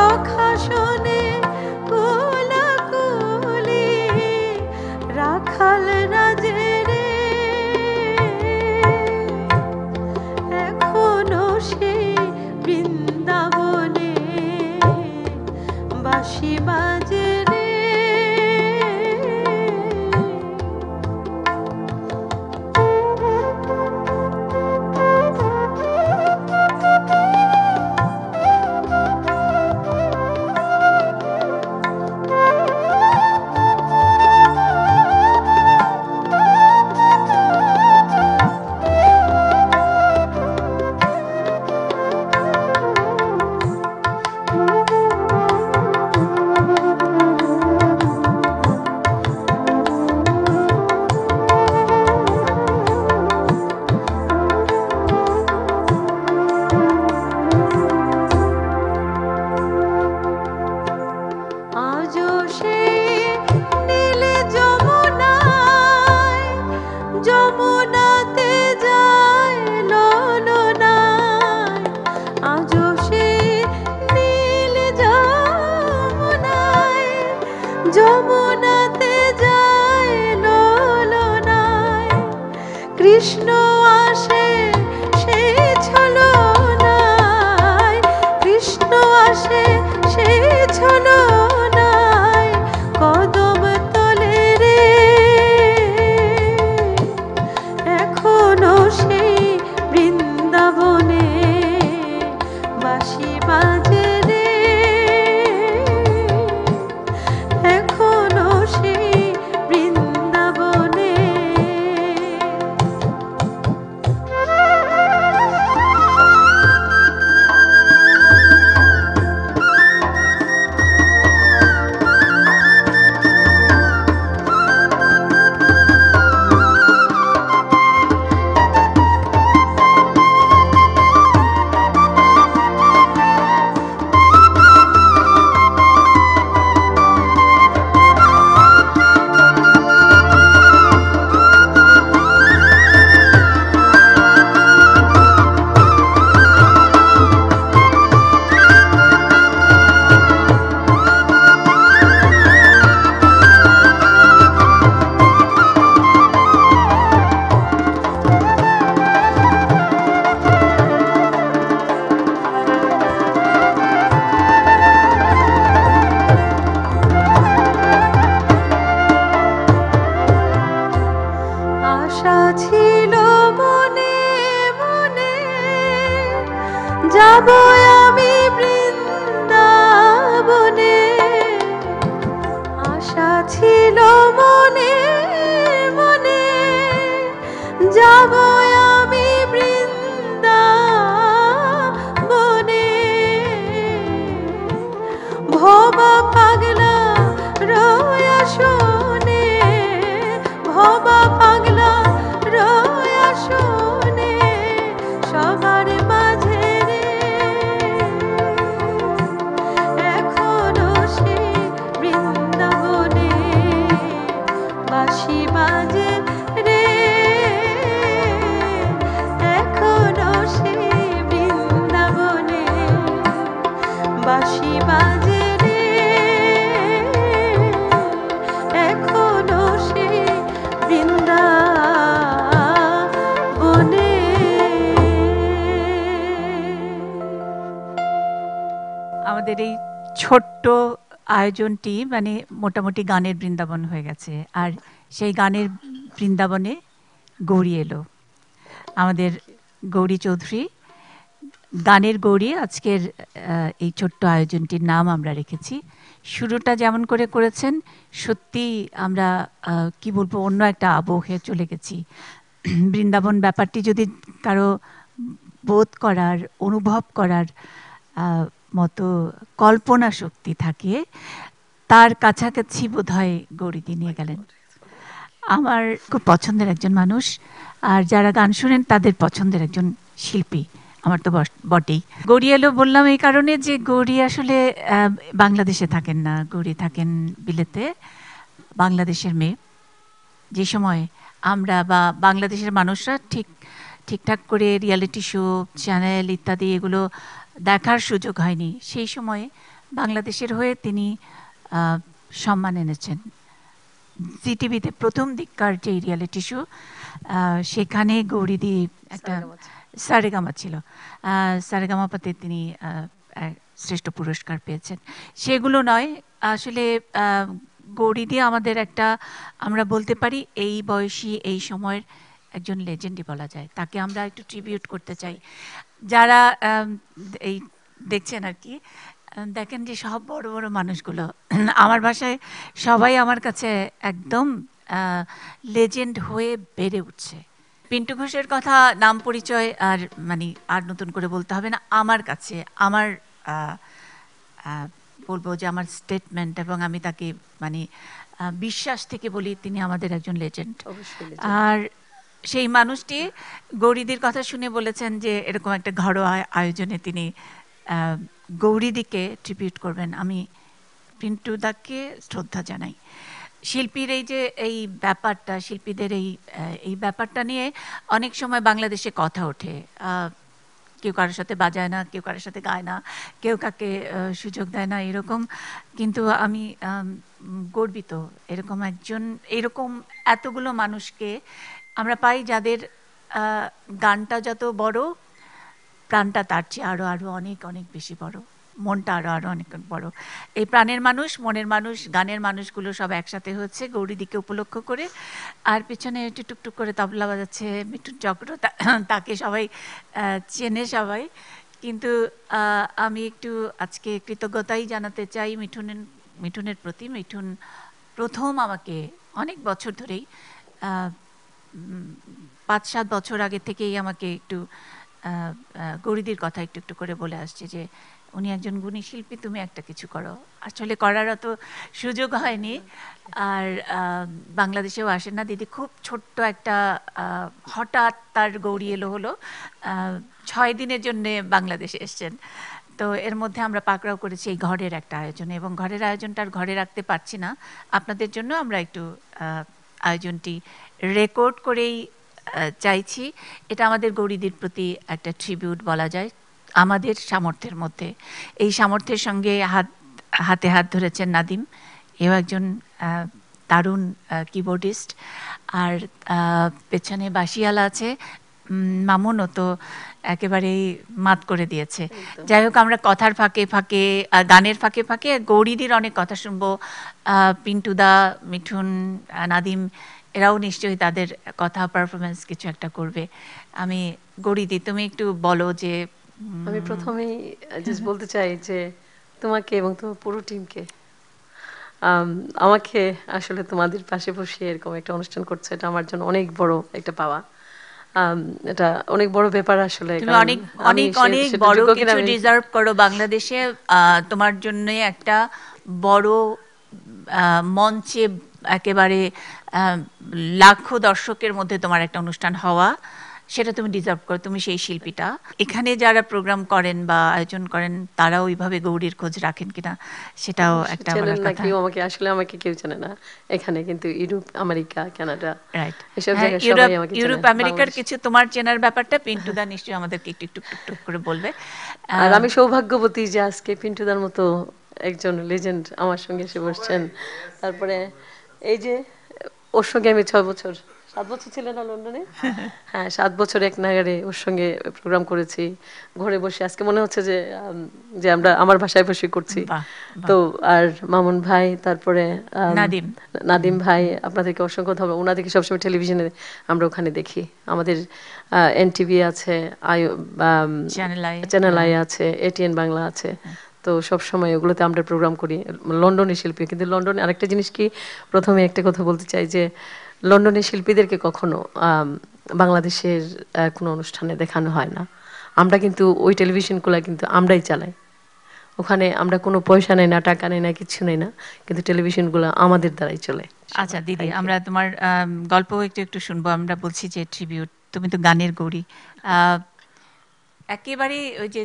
সখাসনে কোলাকুলি রাখাল রাজে রে এখনো সে বৃন্দাবনে বাঁশি বাজে রে যমুনাতে যায় ললনায় কৃষ্ণ আসে সেই ছলনায় কৃষ্ণ আসে সেই ছলনায় কদম তলে রে এখনো সেই বৃন্দাবনে বাঁশি বাজে রে যাব আমি বৃন্দাবনে আশা ছিল মনে মনে যাব আমি বৃন্দাবনে ভবা পাগলা রয়া শোনে ভবা পাগলা রয়া শোনে সবার মাঝে বাঁশি বাজে রে এখনো সে বৃন্দাবনে বাঁশি বাজে রে এখনো সে বৃন্দাবনে। আমাদের এই ছোট্ট আয়োজনটি মানে মোটামুটি গানের বৃন্দাবন হয়ে গেছে, আর সেই গানের বৃন্দাবনে গৌরী এলো। আমাদের গৌরী চৌধুরী, গানের গৌরী আজকের এই ছোট্ট আয়োজনটির নাম আমরা রেখেছি। শুরুটা যেমন করে করেছেন, সত্যি আমরা কি বলবো, অন্য একটা আবহে চলে গেছি। বৃন্দাবন ব্যাপারটি যদি কারো বোধ করার, অনুভব করার মতো কল্পনা শক্তি থাকে, তার কাছাকাছি বোধহয় গৌরীদি নিয়ে গেলেন। আমার খুব পছন্দের একজন মানুষ, আর যারা গান শুনেন তাদের পছন্দের একজন শিল্পী আমার তো বটেই। গৌরী এলো বললাম এই কারণে যে গৌরী আসলে বাংলাদেশে থাকেন না, গৌরী থাকেন বিলেতে। বাংলাদেশের মেয়ে, যে সময় আমরা বা বাংলাদেশের মানুষরা ঠিকঠাক করে রিয়ালিটি শো, চ্যানেল ইত্যাদি এগুলো দেখার সুযোগ হয়নি, সেই সময়ে বাংলাদেশের হয়ে তিনি সম্মান এনেছেন। জি টিভিতে প্রথম দিককার যে রিয়ালিটি শো, সেখানে গৌরীদি একটা সারেগামা ছিল, সারেগামাপাতে তিনি শ্রেষ্ঠ পুরস্কার পেয়েছেন। সেগুলো নয়, আসলে গৌরীদি আমাদের একটা, আমরা বলতে পারি এই বয়সী এই সময়ের একজন লেজেন্ডই বলা যায়। তাকে আমরা একটু ট্রিবিউট করতে চাই। যারা এই দেখছেন আর কি, দেখেন যে সব বড় বড় মানুষগুলো আমার ভাষায় সবাই আমার কাছে একদম লেজেন্ড হয়ে বেড়ে উঠছে। পিন্টু ঘোষের কথা নাম পরিচয় আর মানে আর নতুন করে বলতে হবে না। আমার কাছে আমার বলবো যে আমার স্টেটমেন্ট, এবং আমি তাকে মানে বিশ্বাস থেকে বলি, তিনি আমাদের একজন লেজেন্ড। আর সেই মানুষটি গৌরীদির কথা শুনে বলেছেন যে এরকম একটা ঘরোয়া আয়োজনে তিনি গৌরীদিকে ট্রিবিউট করবেন। আমি পিন্টুদাকে শ্রদ্ধা জানাই। শিল্পীর এই যে এই ব্যাপারটা, শিল্পীদের এই ব্যাপারটা নিয়ে অনেক সময় বাংলাদেশে কথা ওঠে। কেউ কারোর সাথে বাজায় না, কেউ কারোর সাথে গায় না, কেউ কাকে সুযোগ দেয় না, এরকম। কিন্তু আমি গর্বিত এরকম এতগুলো মানুষকে আমরা পাই, যাদের গানটা যত বড়, প্রাণটা তার চেয়ে আরও অনেক অনেক বেশি বড়, মনটা আরও অনেক বড়। এই প্রাণের মানুষ, মনের মানুষ, গানের মানুষগুলো সব একসাথে হচ্ছে গৌরীদিকে উপলক্ষ করে। আর পিছনে টুকটুক করে তবলা বাজাচ্ছে মিঠুন চক্র, তাকে সবাই চেনে সবাই। কিন্তু আমি একটু আজকে কৃতজ্ঞতাই জানাতে চাই মিঠুনের প্রতি। মিঠুন প্রথম আমাকে অনেক বছর ধরেই, 5-7 বছর আগে থেকেই আমাকে একটু গৌরীদির কথা একটু করে বলে আসছে যে উনি একজন গুণী শিল্পী, তুমি একটা কিছু করো। আসলে করার অত সুযোগ হয়নি, আর বাংলাদেশেও আসেন না দিদি। খুব ছোট্ট একটা হঠাৎ তার গৌরী এলো হলো, 6 দিনের জন্যে বাংলাদেশে এসছেন। তো এর মধ্যে আমরা পাকড়াও করেছি এই ঘরের একটা আয়োজনে, এবং ঘরের আয়োজনটা আর ঘরে রাখতে পারছি না। আপনাদের জন্য আমরা একটু আয়োজনটি রেকর্ড করেই চাইছি। এটা আমাদের গৌরীদির প্রতি একটা ট্রিবিউট বলা যায়, আমাদের সামর্থ্যের মধ্যে। এই সামর্থ্যের সঙ্গে হাতে হাত ধরেছেন নাদিম, এও একজন দারুণ কিবোর্ডিস্ট। আর পেছনে বাঁশিয়ালা আছে মামুনও, তো একেবারেই মাত করে দিয়েছে। যাই হোক, আমরা কথার ফাঁকে ফাঁকে, গানের ফাঁকে ফাঁকে গৌরীদির অনেক কথা শুনবো। পিন্টুদা, মিঠুন, নাদিম, এরাও নিশ্চয়ই তাদের কথা পারফরমেন্স কিছু একটা করবে। আমি গৌরীদি, তুমি একটু বলো যে। আমি প্রথমেই জাস্ট বলতে চাই যে তোমাকে এবং তোমার পুরো টিমকে, আমাকে আসলে তোমাদের পাশে বসিয়ে এরকম একটা অনুষ্ঠান করছে, এটা আমার জন্য অনেক বড় একটা পাওয়া। এটা অনেক বড় ব্যাপার আসলে। তুমি অনেক অনেক অনেক বড় কিছু ডিজার্ভ করো বাংলাদেশে। তোমার জন্য একটা বড় মঞ্চে একেবারে লাখো দর্শকের মধ্যে তোমার একটা অনুষ্ঠান হওয়া, সেটা তুমি ডিজার্ভ করো। তুমি সেই শিল্পীটা। এখানে যারা প্রোগ্রাম করেন বা আয়োজন করেন, তারা ওইভাবে গৌরীর খোঁজ রাখেন কিনা সেটাও একটা বড় কথা। আমাকে কেউ জানে না এখানে, কিন্তু ইউরোপ, আমেরিকা, কানাডা, রাইট, এসব জায়গায় সবাই আমাকে চেনে। ইউরোপ আমেরিকার কিছু তোমার চেনার ব্যাপারটা পিন্টুদা নিশ্চয়ই আমাদেরকে একটু টুক করে বলবে। আর আমি সৌভাগ্যবতী যে আজকে পিন্টুদার মতো একজন লেজেন্ড আমার সঙ্গে এসে বসছেন। তারপরে এই যে ওর সঙ্গে আমি 7 বছর ছিলেন না লন্ডনে? হ্যাঁ, 7 বছর এক নাগারে ওর সঙ্গে প্রোগ্রাম করেছি ঘরে বসে। আজকে মনে হচ্ছে যে আমরা আমার ভাষায় বসে করছি। তো আর মামুন ভাই, তারপরে নাদিম ভাই, আপনাদেরকে অসংখ্য ধন্যবাদ। ওনাদেরকে সবসময় টেলিভিশনে আমরা ওখানে দেখি। আমাদের এনটিভি আছে, চ্যানেল আই আছে, এটিএন বাংলা আছে। তো সবসময় ওগুলোতে আমরা প্রোগ্রাম করি। লন্ডনের শিল্পী, কিন্তু লন্ডনে আরেকটা জিনিস কি, প্রথমে একটা কথা বলতে চাই যে লন্ডনের শিল্পীদেরকে কখনো বাংলাদেশের কোনো অনুষ্ঠানে দেখানো হয় না। আমরা কিন্তু ওই টেলিভিশনগুলো কিন্তু আমরাই চালাই। ওখানে আমরা কোনো পয়সা নেই না, টাকা নেই না, কিছু নেই না, কিন্তু টেলিভিশনগুলো আমাদের দ্বারাই চলে। আচ্ছা দিদি, আমরা তোমার গল্প একটু শুনবো। আমরা বলছি যে ট্রিবিউট, তুমি তো গানের গৌরী। একেবারে ওই যে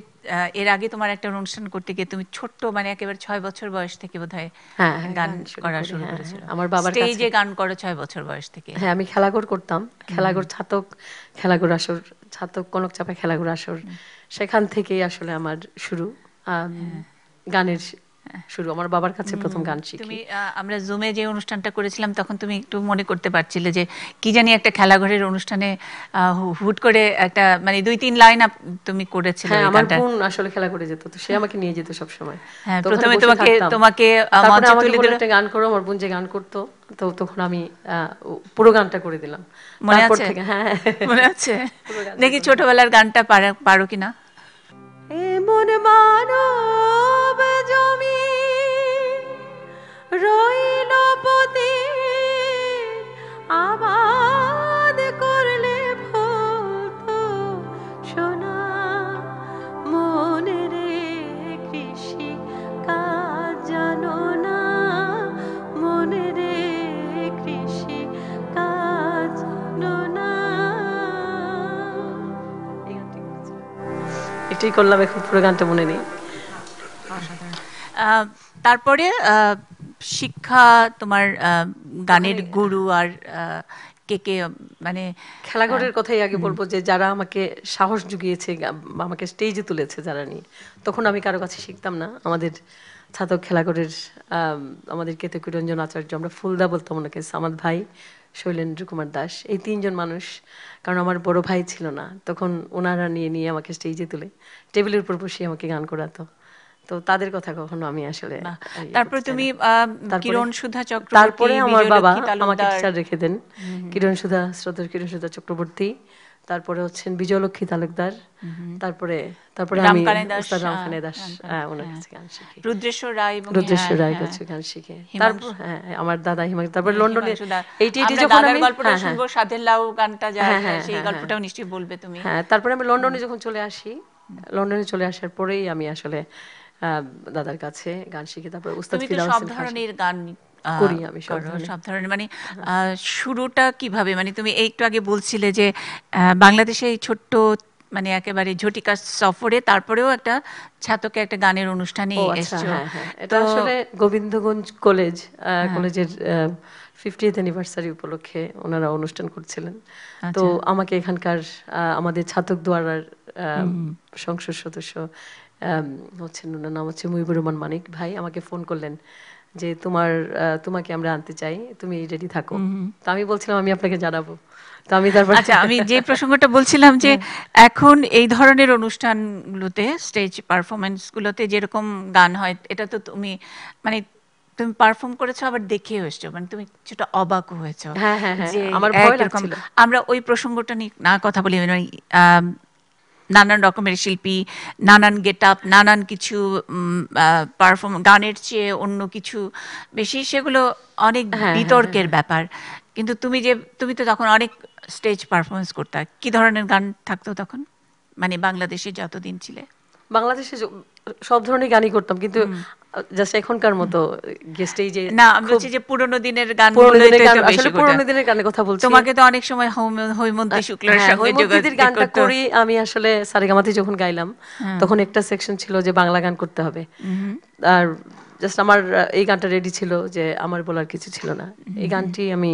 এর আগে তোমার একটা অনুষ্ঠান করতে গিয়ে তুমি ছোট্ট, মানে একেবারে 6 বছর বয়স থেকে বোধহয় গান করা শুরু করেছিল। আমার বাবার কাছে স্টেজে গান করো 6 বছর বয়স থেকে। হ্যাঁ, আমি খেলাঘর করতাম, খেলাঘর খেলাঘর আসর, ছাতক কনকচাপা খেলাঘর আসর। সেখান থেকেই আসলে আমার শুরু গানের শুরু, আমার বাবার কাছে প্রথম গান শিখি। তুমি আমরা জুমে যে অনুষ্ঠানটা করেছিলাম তখন তুমি একটু মনে করতে পারছিলে যে কি জানি একটা খেলাঘরের অনুষ্ঠানে হুট করে একটা মানে 2-3 লাইন তুমি করেছিলে। হ্যাঁ, আমার বোন আসলে খেলা করে যেত, তো সে আমাকে নিয়ে যেত সব সময়। হ্যাঁ, প্রথমে তোমাকে তারপরে মঞ্চে আমাকে তুলে বলল দিল, একটা গান করো, আমার বোন যে গান করতো, তো তখন আমি পুরো গানটা করে দিলাম। মনে তারপর আছে? থেকে হ্যাঁ মনে আছে? দেখি ছোটবেলার গানটা পারো কিনা। এমন মানব জমি রইল পতি আবাদ করলে ফলতো সোনা মনে রে কৃষি কাজ জানো না মনে রে কৃষি কাজ জানো না। এটাই করলাম, এখন পুরো গানটা মনে নেই। তারপরে শিক্ষা, তোমার গানের গুরু আর কে কে, মানে খেলাঘরের কথাই আগে বলবো, যে যারা আমাকে সাহস জুগিয়েছে, আমাকে স্টেজে তুলেছে যারা নিয়ে, তখন আমি কারো কাছে শিখতাম না। আমাদের ছাতক খেলাঘরের আমাদের কেতকীরঞ্জন আচার্য, আমরা ফুলদা বলতাম ওনাকে, সামাদ ভাই, শৈলেন্দ্র কুমার দাস, এই 3 জন মানুষ, কারণ আমার বড় ভাই ছিল না তখন, ওনারা নিয়ে নিয়ে আমাকে স্টেজে তুলে টেবিলের উপর বসিয়ে আমাকে গান করাতো। তো তাদের কথা কখনো আমি আসলে তারপরে তুমি কিরণ সুধা চক্রবর্তী, তারপরে আমার বাবা বিজয়লক্ষ্মী আমাকে তালুকদার, টিচার রেখে দেন, কিরণ সুধা, শ্রদ্ধেয় কিরণ সুধা চক্রবর্তী, তারপরে হচ্ছেন বিজয়লক্ষ্মী তালুকদার, তারপরে আমি উস্তাদ রামখানে দাস, ওনার কাছে গান শিখি। রুদ্রেশ্বর রায় এবং রুদ্রেশ্বর রায় কাছে গান শিখে, তারপর আমার দাদা হিমাংশু, তারপর লন্ডনে এইটি যখন আমি গল্পটা শুনবো, সাধের লাউ গানটা যায়, সেই গল্পটাও নিশ্চয়ই বলবে তুমি। হ্যাঁ, তারপরে আমি লন্ডনে যখন চলে আসি, লন্ডনে চলে আসার পরেই আমি আসলে দাদার কাছে গান শিখি। তারপরে উস্তাদ ফিদা সব ধরনের গান করি আমি, সব ধরনের, মানে শুরুটা কিভাবে, মানে তুমি একটু আগে বলছিলে যে বাংলাদেশে এই ছোট্ট মানে একেবারে ঝটিকা সফরে তারপরেও একটা ছাতকে একটা গানের অনুষ্ঠানে এসেছো। এটা আসলে গোবিন্দগঞ্জ কলেজের 50th অ্যানিভার্সারি উপলক্ষে ওনারা অনুষ্ঠান করছিলেন। তো আমাকে এখানকার আমাদের ছাতক দুয়ারার সংসদ সদস্য হচ্ছেন, ওনার নাম হচ্ছে মুজিবুর রহমান মানিক ভাই, আমাকে ফোন করলেন যে তোমাকে আমরা আনতে চাই, তুমি রেডি থাকো। তো আমি বলছিলাম আমি আপনাকে জানাবো। তো আমি তারপর আমি যে প্রসঙ্গটা বলছিলাম যে এখন এই ধরনের অনুষ্ঠানগুলোতে, স্টেজ পারফরমেন্স গুলোতে যেরকম গান হয়, এটা তো তুমি মানে তুমি পারফর্ম করেছো, আবার দেখেও এসছো, মানে তুমি কিছুটা অবাকও হয়েছো। হ্যাঁ, আমার ভয় লাগছিল। আমরা ওই প্রসঙ্গটা নিয়ে না কথা বলি, মানে নানান রকমের শিল্পী, নানান গেট আপ, নানান কিছু পারফর্ম, গানের চেয়ে অন্য কিছু বেশি, সেগুলো অনেক বিতর্কের ব্যাপার। কিন্তু তুমি তো তখন অনেক স্টেজ পারফরমেন্স করতে, কি ধরনের গান থাকতো তখন, মানে বাংলাদেশে যতদিন ছিলে? বাংলাদেশে সব ধরনের গানই করতাম, কিন্তু জাস্ট এখনকার মতো স্টেজে না, আমি বলছি যে পুরোনো দিনের গান, আসলে পুরোনো দিনের গানের কথা বলছি। তোমাকে তো অনেক সময় হৈমন্তী শুক্লার সঙ্গে হৈমন্তীর গানটা করি আমি, আসলে সারেগামাতে যখন গাইলাম তখন একটা সেকশন ছিল যে বাংলা গান করতে হবে, আর জাস্ট আমার এই গানটা রেডি ছিল যে আমার বলার কিছু ছিল না, এই গানটি আমি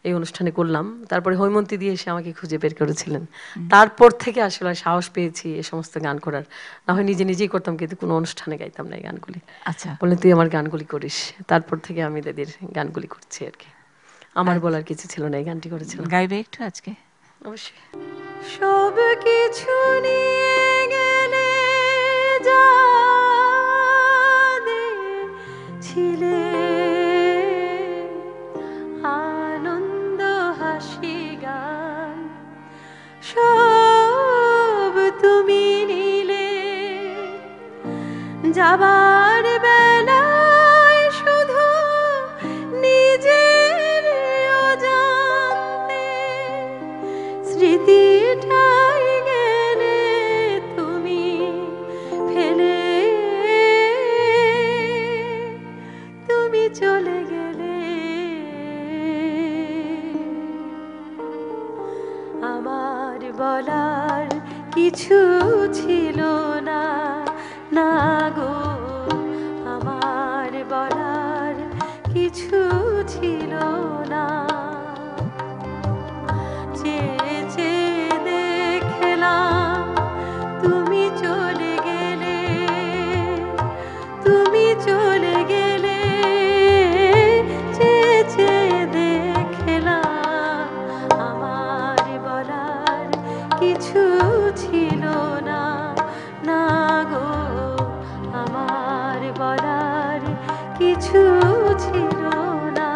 এই অনুষ্ঠানে করলাম। তারপরে হৈমন্তী দিয়ে এসে আমাকে খুঁজে বের করেছিলেন, তারপর থেকে আসলে সাহস পেয়েছি এই সমস্ত গান করার। না হয় নিজেই করতাম, কিন্তু কোনো অনুষ্ঠানে গাইতাম না এই গানগুলি। আচ্ছা, বললেন তুই আমার গানগুলি করিস, তারপর থেকে আমি তাদের গানগুলি করছি আর কি। আমার বলার কিছু ছিল না, এই গানটি করেছিলাম। গাইবে একটু আজকে? অবশ্যই। সব কিছু নিয়ে গেলে ছিলে আনন্দ হাসি গান, সব তুমি নিলে যাবার বেলায় শুধু নিজের অজান্তে স্মৃতিটাই গেলে তুমি ফেলে, তুমি চলে গেলে আমার বলার কিছু ছিল না, না গো আমার বলার কিছু ছিল না। চেয়ে চেয়ে দেখলাম তুমি চলে গেলে, বলার কিছু ছিল না।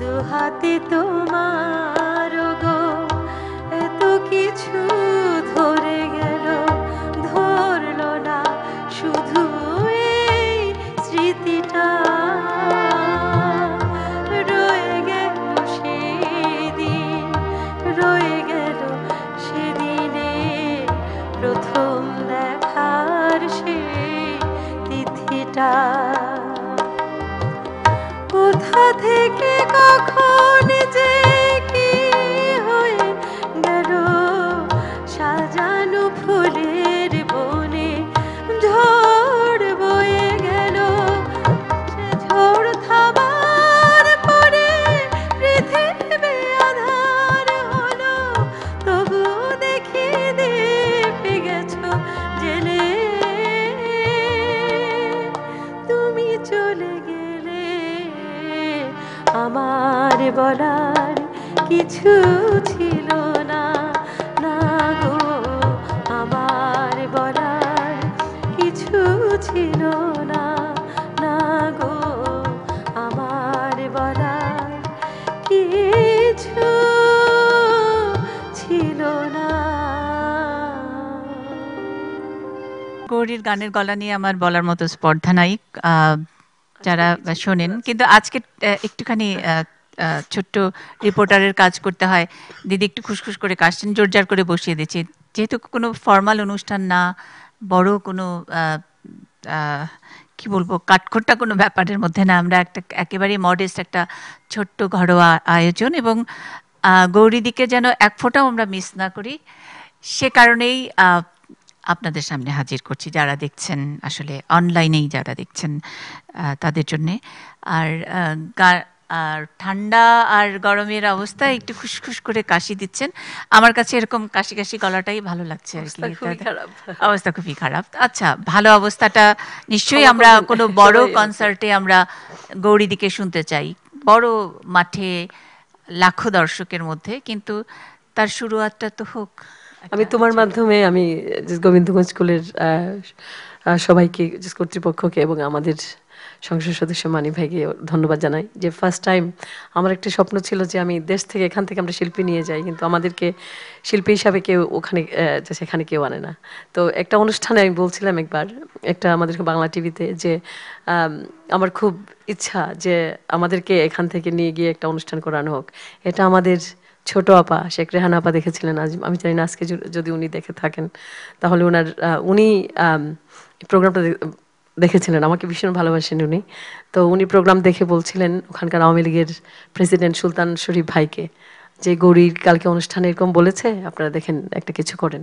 দুহাতে তোমার গো এত কিছু ধরে গেল, ধরলো না শুধু এই স্মৃতিটা, রয়ে গেল সেদিন, রয়ে গেল সেদিনে প্রথম দেখার সেই তিথিটা। কোথা থেকে কখন যে কি হয়ে গেল, সাজানো ফুলের বনে ঝড় বয়ে গেল। সে ঝড় থামার পরে পৃথিবী আধার হলো, তবু দেখি দীপে গেছো জেলে। তুমি চলে গেলে আমার বলার কিছু ছিল না, না গো আমার বলার কিছু ছিল না, না গো আমার বলার কিছু ছিল না। গৌরীর গানের গলা নিয়ে আমার বলার মতো স্পর্ধা নাই, যারা শোনেন। কিন্তু আজকে একটুখানি ছোট্ট রিপোর্টারের কাজ করতে হয়। দিদি একটু খুশখুশ করে কাশছেন, জোরজার করে বসিয়ে দিচ্ছে। যেহেতু কোনো ফর্মাল অনুষ্ঠান না, বড় কোনো কি বলবো কাঠখোট্টা কোনো ব্যাপারের মধ্যে না, আমরা একটা একেবারেই মডেস্ট একটা ছোট্ট ঘরোয়া আয়োজন, এবং গৌরীদিকে যেন এক ফোঁটাও আমরা মিস না করি, সে কারণেই আপনাদের সামনে হাজির করছি। যারা দেখছেন, আসলে অনলাইনেই যারা দেখছেন তাদের জন্যে। আর আর ঠান্ডা আর গরমের অবস্থায় একটু খুশখুশ করে কাশি দিচ্ছেন। আমার কাছে এরকম কাশি কাশি গলাটাই ভালো লাগছে আর কি। অবস্থা খুবই খারাপ। আচ্ছা, ভালো অবস্থাটা নিশ্চয়ই আমরা কোনো বড় কনসার্টে আমরা গৌরীদিকে শুনতে চাই, বড় মাঠে লাখো দর্শকের মধ্যে, কিন্তু তার শুরুয়াতটা তো হোক। আমি তোমার মাধ্যমে আমি গোবিন্দগঞ্জ স্কুলের সবাইকে, কর্তৃপক্ষকে এবং আমাদের সংসদ সদস্য মানি ভাইকে ধন্যবাদ জানাই, যে ফার্স্ট টাইম আমার একটা স্বপ্ন ছিল যে আমি দেশ থেকে, এখান থেকে আমরা শিল্পী নিয়ে যাই, কিন্তু আমাদেরকে শিল্পী হিসাবে কেউ ওখানে সেখানে কেউ আনে না। তো একটা অনুষ্ঠানে আমি বলছিলাম একবার, একটা আমাদের বাংলা টিভিতে, যে আমার খুব ইচ্ছা যে আমাদেরকে এখান থেকে নিয়ে গিয়ে একটা অনুষ্ঠান করানো হোক। এটা আমাদের ছোট আপা শেখ রেহানা আপা দেখেছিলেন। আজ আমি জানি না আজকে যদি উনি দেখে থাকেন তাহলে উনি প্রোগ্রামটা দেখেছিলেন, আমাকে ভীষণ ভালোবাসেন উনি। তো উনি প্রোগ্রাম দেখে বলছিলেন ওখানকার আওয়ামী লীগের প্রেসিডেন্ট সুলতান শরীফ ভাইকে, যে গৌরীর কালকে অনুষ্ঠানে এরকম বলেছে, আপনারা দেখেন একটা কিছু করেন।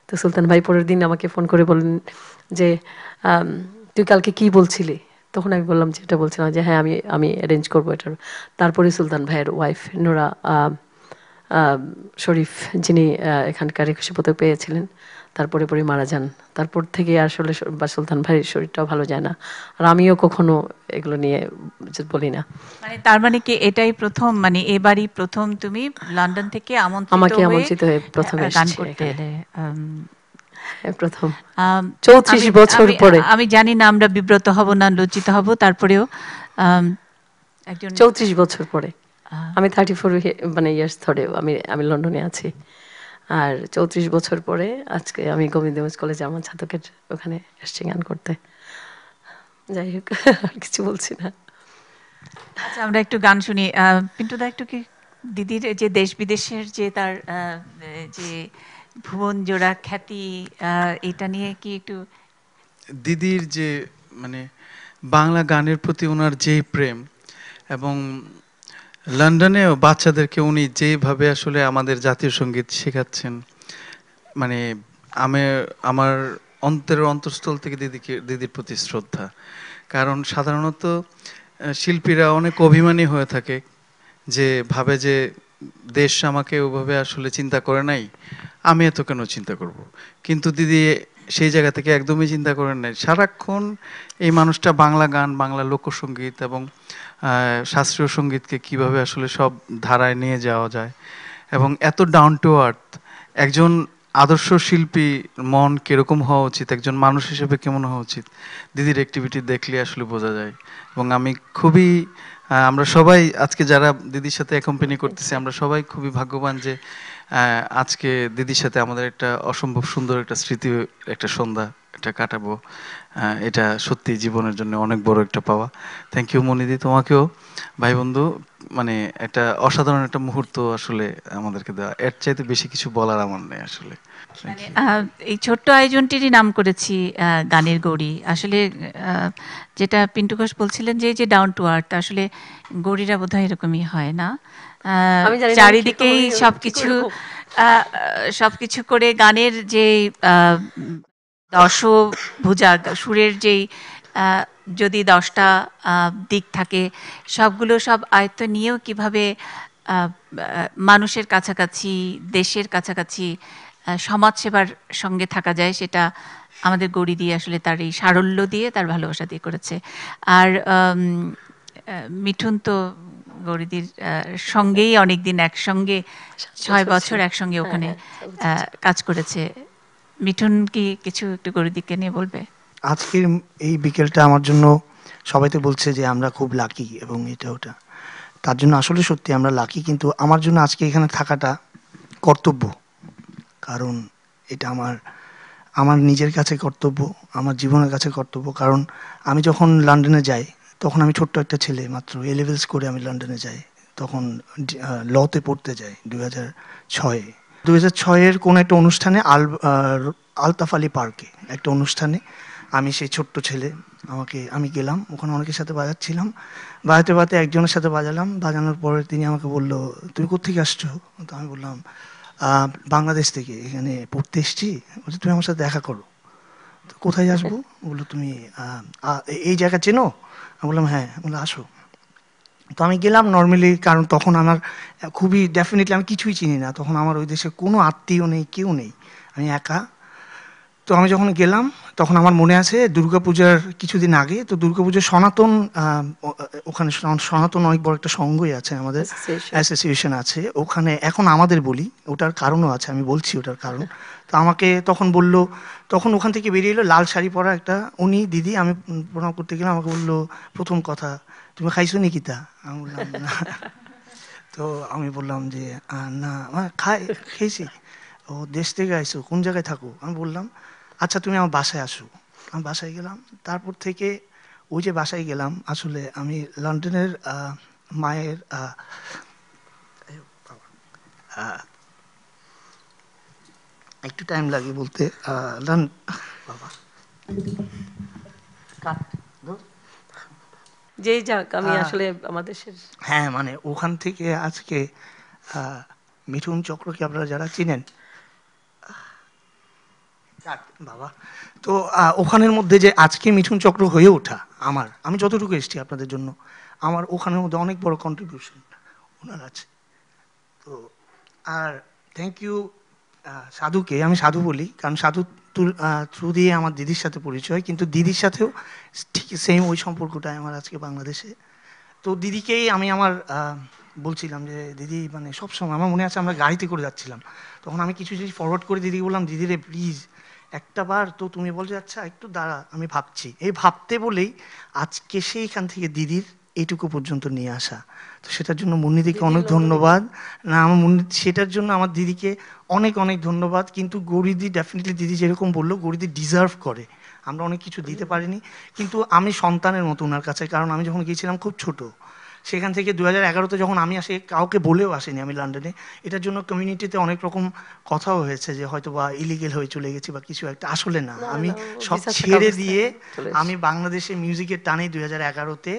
তো সুলতান ভাই পরের দিন আমাকে ফোন করে বললেন যে তুই কালকে কি বলছিলি? তখন আমি বললাম যে এটা বলছিলাম যে হ্যাঁ আমি অ্যারেঞ্জ করবো এটার। তারপরে সুলতান ভাইয়ের ওয়াইফ নোরা শরীফ, যিনি এখানকার 21 পদক পেয়েছিলেন, তারপরে পরে মারা যান। তারপর থেকে আসলে সুলতান ভাইয়ের শরীরটাও ভালো যায় না, আর আমিও কখনো এগুলো নিয়ে বলি না। মানে তার মানে কি এটাই প্রথম, মানে এবারই প্রথম তুমি লন্ডন থেকে আমন্ত্রিত হয়ে প্রথম গান করতে এলে? প্রথম 34 বছর পরে। আমি জানি না আমরা বিব্রত হব না লজ্জিত হব, তারপরেও একজন 34 বছর পরে, আমি 34 মানে ইয়ার্স ধরে আমি লন্ডনে আছি, আর 34 বছর পরে আজকে আমি গোবিন্দগঞ্জ কলেজে আমার ছাত্রকের ওখানে এসছি গান করতে। যাই হোক, আর কিছু বলছি না। আচ্ছা, আমরা একটু গান শুনি। পিন্টুদা, একটু কি দিদির যে দেশ বিদেশের যে তার যে ভুবন জোড়া খ্যাতি, এটা নিয়ে কি একটু? দিদির যে মানে বাংলা গানের প্রতি ওনার যেই প্রেম, এবং লন্ডনেও বাচ্চাদেরকে উনি যেভাবে আসলে আমাদের জাতীয় সঙ্গীত শেখাচ্ছেন, মানে আমার অন্তরের অন্তঃস্থল থেকে দিদির প্রতি শ্রদ্ধা। কারণ সাধারণত শিল্পীরা অনেক অভিমানী হয়ে থাকে, যে ভাবে যে দেশ আমাকে ওভাবে আসলে চিন্তা করে নাই, আমি এত কেন চিন্তা করব। কিন্তু দিদি সেই জায়গা থেকে একদমই চিন্তা করেন নাই। সারাক্ষণ এই মানুষটা বাংলা গান, বাংলা লোকসঙ্গীত এবং শাস্ত্রীয় সঙ্গীতকে কিভাবে আসলে সব ধারায় নিয়ে যাওয়া যায়, এবং এত ডাউন টু আর্থ একজন আদর্শ শিল্পী মন কিরকম হওয়া উচিত, একজন মানুষ হিসেবে কেমন হওয়া উচিত, দিদির অ্যাক্টিভিটি দেখলে আসলে বোঝা যায়। এবং আমি খুবই আমরা সবাই আজকে যারা দিদির সাথে অ্যাকম্পানি করতেছি, আমরা সবাই খুবই ভাগ্যবান যে আজকে দিদির সাথে আমাদের একটা অসম্ভব সুন্দর একটা স্মৃতি, একটা সন্ধ্যা এটা কাটাবো। এটা সত্যি জীবনের জন্য অনেক বড় একটা পাওয়া। থ্যাংক ইউ মনিদি, তোমাকেও ভাই বন্ধু, মানে একটা অসাধারণ একটা মুহূর্ত আসলে আমাদেরকে দেওয়া। এর চাইতে বেশি কিছু বলার আমার নেই আসলে। মানে এই ছোট্ট আয়োজনটিরই নাম করেছি গানের গৌরী। আসলে যেটা পিন্টু ঘোষ বলছিলেন যে এই যে ডাউন টু আর্থ, আসলে গৌরীরা বোধহয় এরকমই হয় না, আমি জানি না চারিদিকেই কিরকম, সবকিছু কিরকম। সবকিছু করে গানের যে দশভুজা সুরের যেই যদি 10টা দিক থাকে, সবগুলো সব আয়ত্ত নিয়েও কিভাবে মানুষের কাছাকাছি, দেশের কাছাকাছি, সমাজসেবার সঙ্গে থাকা যায়, সেটা আমাদের গৌরী দিয়ে আসলে তার এই সারল্য দিয়ে, তার ভালোবাসা দিয়ে করেছে। আর মিঠুন তো গৌরীদির সঙ্গেই অনেকদিন একসঙ্গে 6 বছর একসঙ্গে ওখানে কাজ করেছে। মিঠুন কি কিছু একটু গৌরীদিকে নিয়ে বলবে? আজকের এই বিকেলটা আমার জন্য সবাই তো বলছে যে আমরা খুব লাকি এবং এটা ওটা, তার জন্য আসলে সত্যি আমরা লাকি, কিন্তু আমার জন্য আজকে এখানে থাকাটা কর্তব্য। কারণ এটা আমার নিজের কাছে কর্তব্য, আমার জীবনের কাছে কর্তব্য। কারণ আমি যখন লন্ডনে যাই তখন আমি ছোট্ট একটা ছেলে, মাত্র এ লেভেলস করে আমি লন্ডনে যাই, তখন লতে পড়তে যাই 2006-এ। 2006-এর কোনো একটা অনুষ্ঠানে আলতাফ আলী পার্কে একটা অনুষ্ঠানে আমি সেই ছোট্ট ছেলে, আমি গেলাম ওখানে, অনেকের সাথে বাজাচ্ছিলাম, বাজাতে একজনের সাথে বাজালাম। বাজানোর পরে তিনি আমাকে বললো, তুমি কোত্থেকে আসছো? তো আমি বললাম বাংলাদেশ থেকে, এখানে পড়তে এসছি। বলছে তুমি আমার সাথে দেখা করো। তো কোথায় আসবো? বললো তুমি এই জায়গা চেনো? আমি বললাম হ্যাঁ। বললো আসো। তো আমি গেলাম নর্মালি, কারণ তখন আমার খুবই ডেফিনেটলি আমি কিছুই চিনি না, তখন আমার ওই দেশে কোনো আত্মীয় নেই, কেউ নেই, আমি একা। তো আমি যখন গেলাম তখন আমার মনে আছে দুর্গাপূজার কিছুদিন আগে, তো দুর্গাপূজার সনাতন ওখানে সনাতন অনেক বড় একটা সংঘই আছে, আমাদের অ্যাসোসিয়েশন আছে ওখানে, এখন আমাদের বলি, ওটার কারণও আছে, আমি বলছি ওটার কারণ। তো আমাকে তখন বললো, তখন ওখান থেকে বেরিয়ে এলো লাল শাড়ি পরা একটা উনি দিদি, আমি প্রণাম করতে গেলাম, আমাকে বললো প্রথম কথা, তুমি খাইছো নিকিতা? আমি বললাম না। তো আমি বললাম যে না খেয়েছি। ও দেশ থেকে আইসো, কোন জায়গায় থাকো? আমি বললাম আচ্ছা তুমি আমার বাসায় আসো। আমি বাসায় গেলাম, তারপর থেকে ওই যে বাসায় গেলাম, আসলে আমি লন্ডনের মায়ের একটু টাইম লাগে বলতে, বাবা যেই যাক, আমি আসলে আমাদের দেশের, হ্যাঁ মানে ওখান থেকে আজকে মিঠুন চক্রকে আপনারা যারা চিনেন বাবা, তো ওখানের মধ্যে যে আজকে মিঠুন চক্র হয়ে ওঠা, আমি যতটুকু এসেছি আপনাদের জন্য, আমার ওখানের মধ্যে অনেক বড় কন্ট্রিবিউশন ওনার আছে। তো আর থ্যাংক ইউ সাধুকে, আমি সাধু বলি কারণ সাধু থ্রু দিয়ে আমার দিদির সাথে পরিচয়, কিন্তু দিদির সাথেও ঠিক সেম ওই সম্পর্কটাই আমার আজকে বাংলাদেশে। তো দিদিকেই আমি আমার বলছিলাম যে দিদি মানে সবসময় আমার মনে আছে আমরা গাড়িতে করে যাচ্ছিলাম, তখন আমি কিছু জিনিস ফরওয়ার্ড করে দিদিকে বললাম, দিদি রে প্লিজ একটা বার, তো তুমি বলছো আচ্ছা একটু দাঁড়া আমি ভাবছি, এই ভাবতে বলেই আজকে সেইখান থেকে দিদির এইটুকু পর্যন্ত নিয়ে আসা। তো সেটার জন্য মুন্নিদিকে অনেক ধন্যবাদ। না আমার সেটার জন্য আমার দিদিকে অনেক অনেক ধন্যবাদ। কিন্তু গৌরীদি ডেফিনেটলি দিদি যেরকম বললো, গৌরীদি ডিজার্ভ করে, আমরা অনেক কিছু দিতে পারিনি, কিন্তু আমি সন্তানের মতো ওনার কাছে, কারণ আমি যখন গিয়েছিলাম খুব ছোট, সেখান থেকে 2011-তে যখন আমি আসি, কাউকে বলেও আসিনি আমি লন্ডনে। এটার জন্য কমিউনিটিতে অনেক রকম কথাও হয়েছে যে হয়তো বা ইলিগেল হয়ে চলে গেছি বা কিছু একটা, আসলে না, আমি সব ছেড়ে দিয়ে আমি বাংলাদেশে মিউজিকের টানেই 2011-তে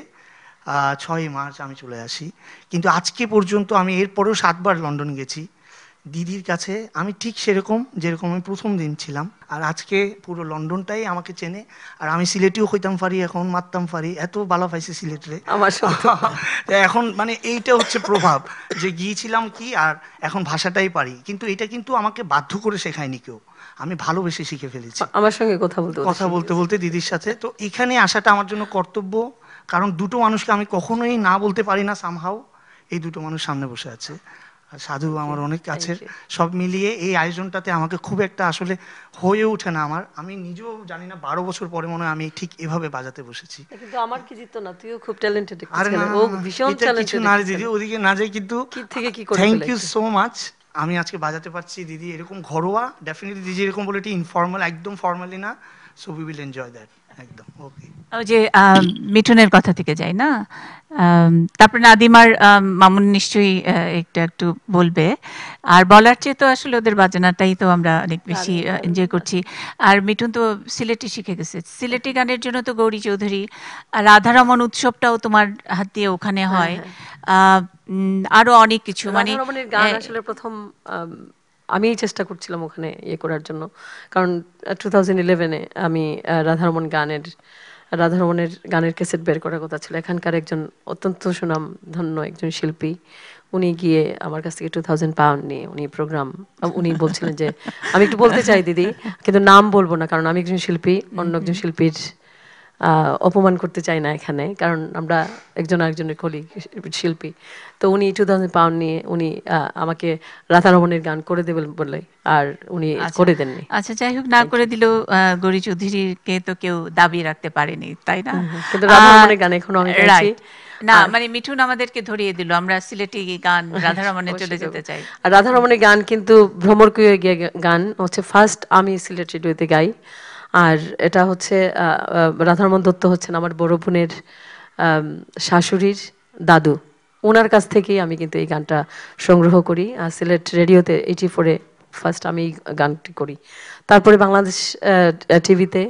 6ই মার্চ আমি চলে আসি। কিন্তু আজকে পর্যন্ত আমি এরপরেও 7 বার লন্ডন গেছি দিদির কাছে, আমি ঠিক সেরকম যেরকম আমি প্রথম দিন ছিলাম। আর আজকে পুরো লন্ডনটাই আমাকে চেনে, আর আমি সিলেটিও হইতাম পারি, এখন মারতাম পারি, এত ভালো পাইছে সিলেটরে আমার এখন, মানে এইটা হচ্ছে প্রভাব যে গিয়েছিলাম কি, আর এখন ভাষাটাই পারি। কিন্তু এটা কিন্তু আমাকে বাধ্য করে শেখায়নি কেউ, আমি ভালোবেসে শিখে ফেলেছি আমার সঙ্গে কথা বলতে কথা বলতে বলতে দিদির সাথে। তো এখানে আসাটা আমার জন্য কর্তব্য, কারণ দুটো মানুষকে আমি কখনোই না বলতে পারি না সামহাও। এই দুটো মানুষ সামনে বসে আছে, আর সাধু আমার অনেক কাছের। সব মিলিয়ে এই আয়োজনটাতে আমাকে খুব একটা আসলে হয়ে ওঠে না আমার, আমি নিজেও জানি না 12 বছর পরে মনে হয় আমি ঠিক এভাবে বাজাতে বসেছি। কিন্তু আমার কি জিততো না, তুইও খুব ট্যালেন্টেড আর না, ও ভীষণ এটা কিছু ট্যালেন্টেড না রে দিদি, ওদিকে না যাই, কিন্তু কি থেকে কি করে থ্যাংক ফেলে ইউ একটু। So much. আমি আজকে বাজাতে পারছি দিদি, এরকম ঘরোয়া, ডেফিনেটলি দিদি এরকম বলে এটি ইনফর্মাল, একদম ফর্মালি না। So we will enjoy that একদম। ওকে, ওই যে মিঠুনের কথা থেকে যাই না, তারপরে নাদিমার মামুন নিশ্চয়ই একটু একটু বলবে। আর বলার চেয়ে তো আসলে ওদের বাজনাটাই তো আমরা অনেক বেশি এনজয় করছি। আর মিঠুন তো সিলেটি শিখে গেছে, সিলেটি গানের জন্য তো গৌরী চৌধুরী। আর রাধারমন উৎসবটাও তোমার হাত দিয়ে ওখানে হয়। আরো অনেক কিছু, মানে রাধারমণের গান আসলে প্রথম আমি চেষ্টা করছিলাম ওখানে ইয়ে করার জন্য, কারণ 2011-এ আমি রাধারমণের গানের ক্যাসেট বের করার কথা ছিল। এখানকার একজন অত্যন্ত সুনাম ধন্য একজন শিল্পী, উনি গিয়ে আমার কাছ থেকে 2000 পাউন্ড নিয়ে উনি বলছিলেন যে আমি একটু বলতে চাই দিদি, কিন্তু নাম বলবো না, কারণ আমি একজন শিল্পী, অন্য একজন শিল্পীর অপমান করতে চাই না এখানে, কারণ আমরা একজন আরেকজনের কলিগ শিল্পী। তো উনি 2000 পাউন্ড নিয়ে উনি আমাকে রাধারমণের গান করে দেবেন বলে, আর উনি করে দেননি। আচ্ছা, যাই হোক, না করে দিলেও গৌরী চৌধুরীকে তো কেউ দাবি রাখতে পারেনি, তাই না? কিন্তু রাধারমণের গান এখনো আমি গাইছি। না, মানে মিঠুন আমাদেরকে ধরিয়ে দিল, আমরা সিলেটি গান রাধারমণে চলে যেতে চাই। আর রাধারমণের গান কিন্তু ভ্রমর কুয়ে গিয়ে গান হচ্ছে ফার্স্ট আমি সিলেট রেডিওতে গাই। আর এটা হচ্ছে রাধারমণ দত্ত হচ্ছেন আমার বড় বোনের শাশুড়ির দাদু, ওনার কাছ থেকেই আমি কিন্তু এই গানটা সংগ্রহ করি। আর সিলেট রেডিওতে 84-এ ফার্স্ট আমি এই গানটি করি। তারপরে বাংলাদেশ টিভিতে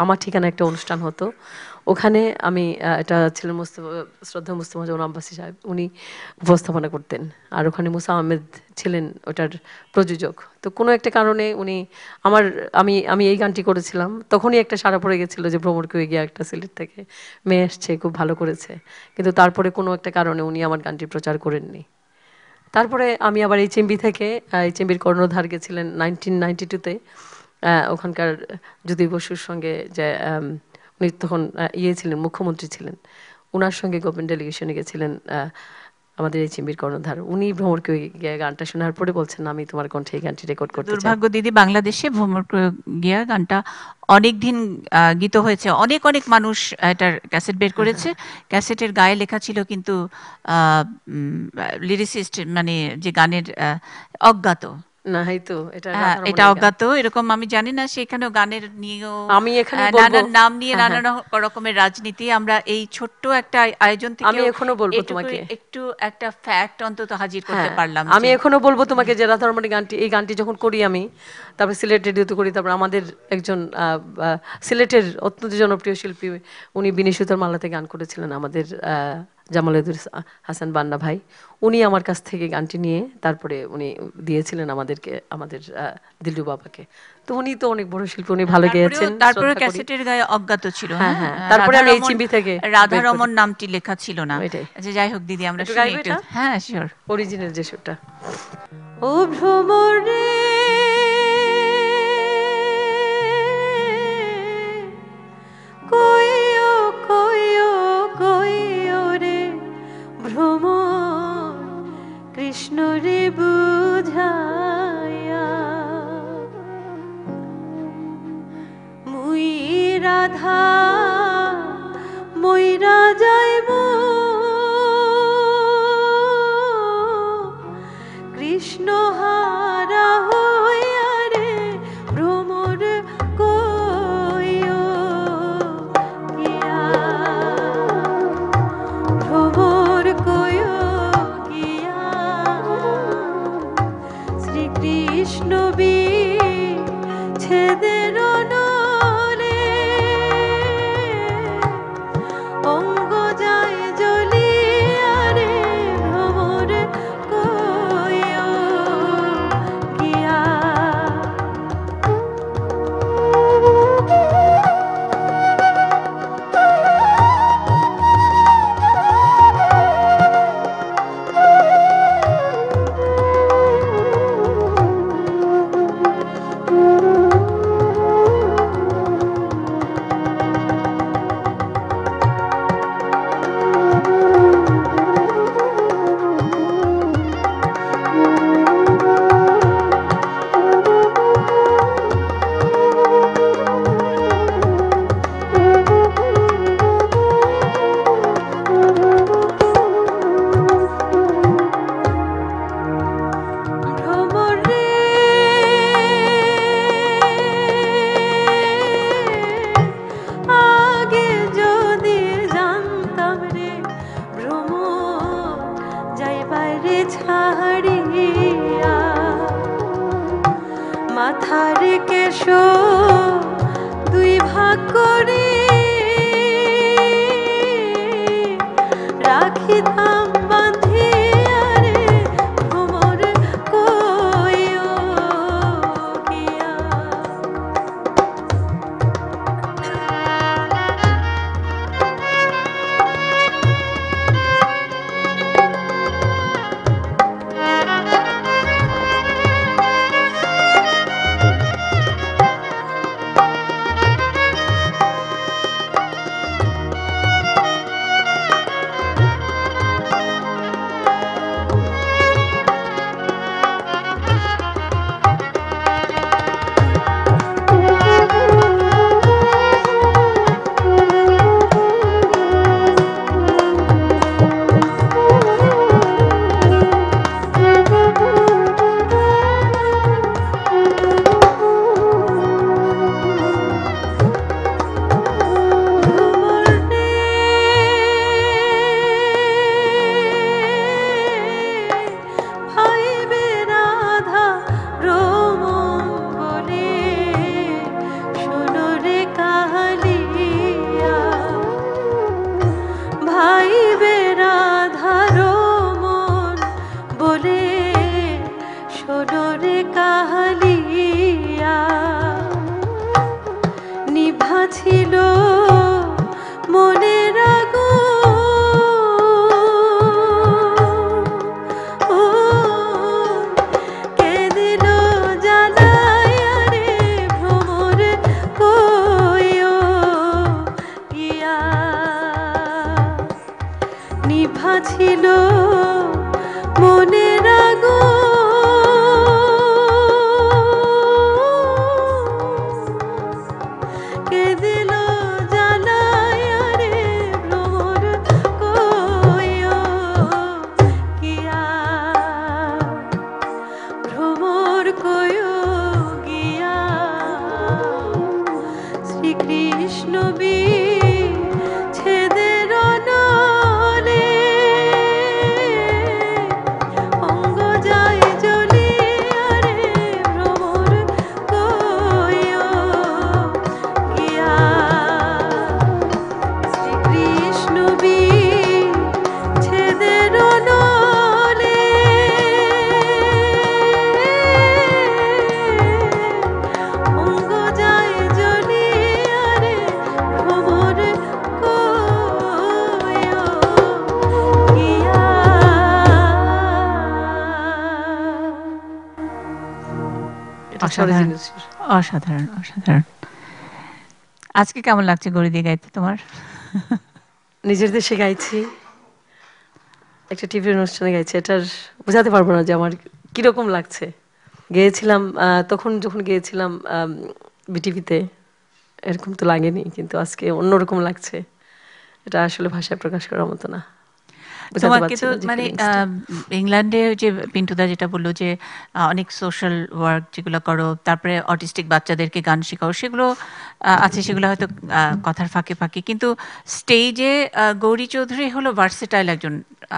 আমার ঠিকানা একটা অনুষ্ঠান হতো, ওখানে আমি এটা ছিলেন শ্রদ্ধা মুস্তফা জামান আব্বাসী সাহেব, উনি উপস্থাপনা করতেন। আর ওখানে মুসা আহমেদ ছিলেন ওটার প্রযোজক। তো কোনো একটা কারণে উনি আমি এই গানটি করেছিলাম, তখনই একটা সাড়া পড়ে গেছিল যে ভ্রমর করে গিয়ে একটা সিলেট থেকে মেয়ে এসছে, খুব ভালো করেছে। কিন্তু তারপরে কোনো একটা কারণে উনি আমার গানটি প্রচার করেননি। তারপরে আমি আবার HMB থেকে HMBর কর্ণধার গেছিলেন 1992-তে, ওখানকার জ্যোতি বসুর সঙ্গে, যে উনি তখন ছিলেন, মুখ্যমন্ত্রী ছিলেন, ওনার সঙ্গে গভর্নমেন্ট ডেলিগেশনে গেছিলেন আমাদের HMBর কর্ণধার। উনি ভ্রমরকে গিয়ে গানটা শোনার পরে বলছেন আমি তোমার কণ্ঠে এই গানটি রেকর্ড করতে চাই। দুর্ভাগ্য দিদি, বাংলাদেশে ভ্রমর গিয়া গানটা অনেক দিন গীত হয়েছে, অনেক অনেক মানুষ এটার ক্যাসেট বের করেছে, ক্যাসেটের গায়ে লেখা ছিল কিন্তু লিরিসিস্ট মানে যে গানের অজ্ঞাত না, হয়তো এটা অজ্ঞাত, এরকম আমি জানি না। সেখানেও গানের নিয়েও আমি এখানে নানান নাম নিয়ে নানান রকমের রাজনীতি। আমরা এই ছোট্ট একটা আয়োজন থেকে আমি এখনো বলবো তোমাকে একটু একটা ফ্যাক্ট অন্তত হাজির করতে পারলাম। আমি এখনো বলবো তোমাকে যে রাধারমণের গানটি, এই গানটি যখন করি আমি, তারপর সিলেট রেডিওতে করি, তারপর আমাদের একজন সিলেটের অত্যন্ত জনপ্রিয় শিল্পী, উনি বিনি সুতার মালাতে গান করেছিলেন, আমাদের জামালুদ্দিন হাসান বান্না ভাই, উনি আমার কাছ থেকে গানটি নিয়ে তারপরে উনি দিয়েছিলেন আমাদের দিলরু বাবাকে। তো উনি তো অনেক বড় শিল্পী, উনি ভালো গেয়েছেন। তারপরে ক্যাসেটের গায়ে অজ্ঞাত ছিল। হ্যাঁ, তারপরে আমি HMB থেকে রাধারমণ নামটি লেখা ছিল না। আচ্ছা, যাই হোক দিদি, আমরা শুনি একটু। হ্যাঁ, শিওর। অরিজিনাল যে সুরটা। ও ভ্রমরে কইও কইও কইও রে ভ্রমর কৃষ্ণ রে বুঝাইয়া, মুই রাধা মইরা যাইব কৃষ্ণ হারা হইয়া রে ভ্রমর কইও গিয়া, ভ্রমর কইও গিয়া শ্রীকৃষ্ণ বিচ্ছেদের নলে অঙ্গ যায় জ্বলিয়া রে ভ্রমর কইও গিয়া। আসো দুই ভাগ করে রাখিতাম বাঁধিয়া রে ভ্রমর কইও গিয়া। ছিল মনের আগুন, কে দিল জ্বালাইয়া রে ভ্রমর কইও গিয়া। নিভা ছিল মনের আগুন, কে দিল জ্বালাইয়া রে ভ্রমর কইও গিয়া। ভ্রমর কইও গিয়া শ্রীকৃষ্ণ বিচ্ছেদের নলে অঙ্গ যায় জ্বলিয়া রে ভ্রমর কইও গিয়া। শ্রীকৃষ্ণ বিচ্ছেদের নলে অঙ্গ যায় জ্বলিয়া রে ভ্রমর কইও গিয়া। এটা অসাধারণ। original সুর। অসাধারণ অসাধারণ। আজকে কেমন লাগছে গৌরীদি গাইতে তোমার? নিজের দেশে গাইছি, একটা টিভির অনুষ্ঠানে গাইছি, এটার বোঝাতে পারবো না যে আমার কিরকম লাগছে। গেয়েছিলাম তখন যখন গিয়েছিলাম বিটিভিতে, এরকম তো লাগেনি, কিন্তু আজকে অন্যরকম লাগছে। এটা আসলে ভাষায় প্রকাশ করার মতো না, বোঝাতে তোমাকে পারছি তো না যে মানে feelings-টা। ইংল্যান্ডে যে পিন্টুদা যেটা বললো যে অনেক সোশ্যাল ওয়ার্ক যেগুলো করো, তারপরে অটিস্টিক বাচ্চাদেরকে গান শেখাও, সেগুলো আছে, সেগুলো হয়তো কথার ফাঁকে ফাঁকে, কিন্তু স্টেজে গৌরী চৌধুরী হলো ভার্সেটাইল একজন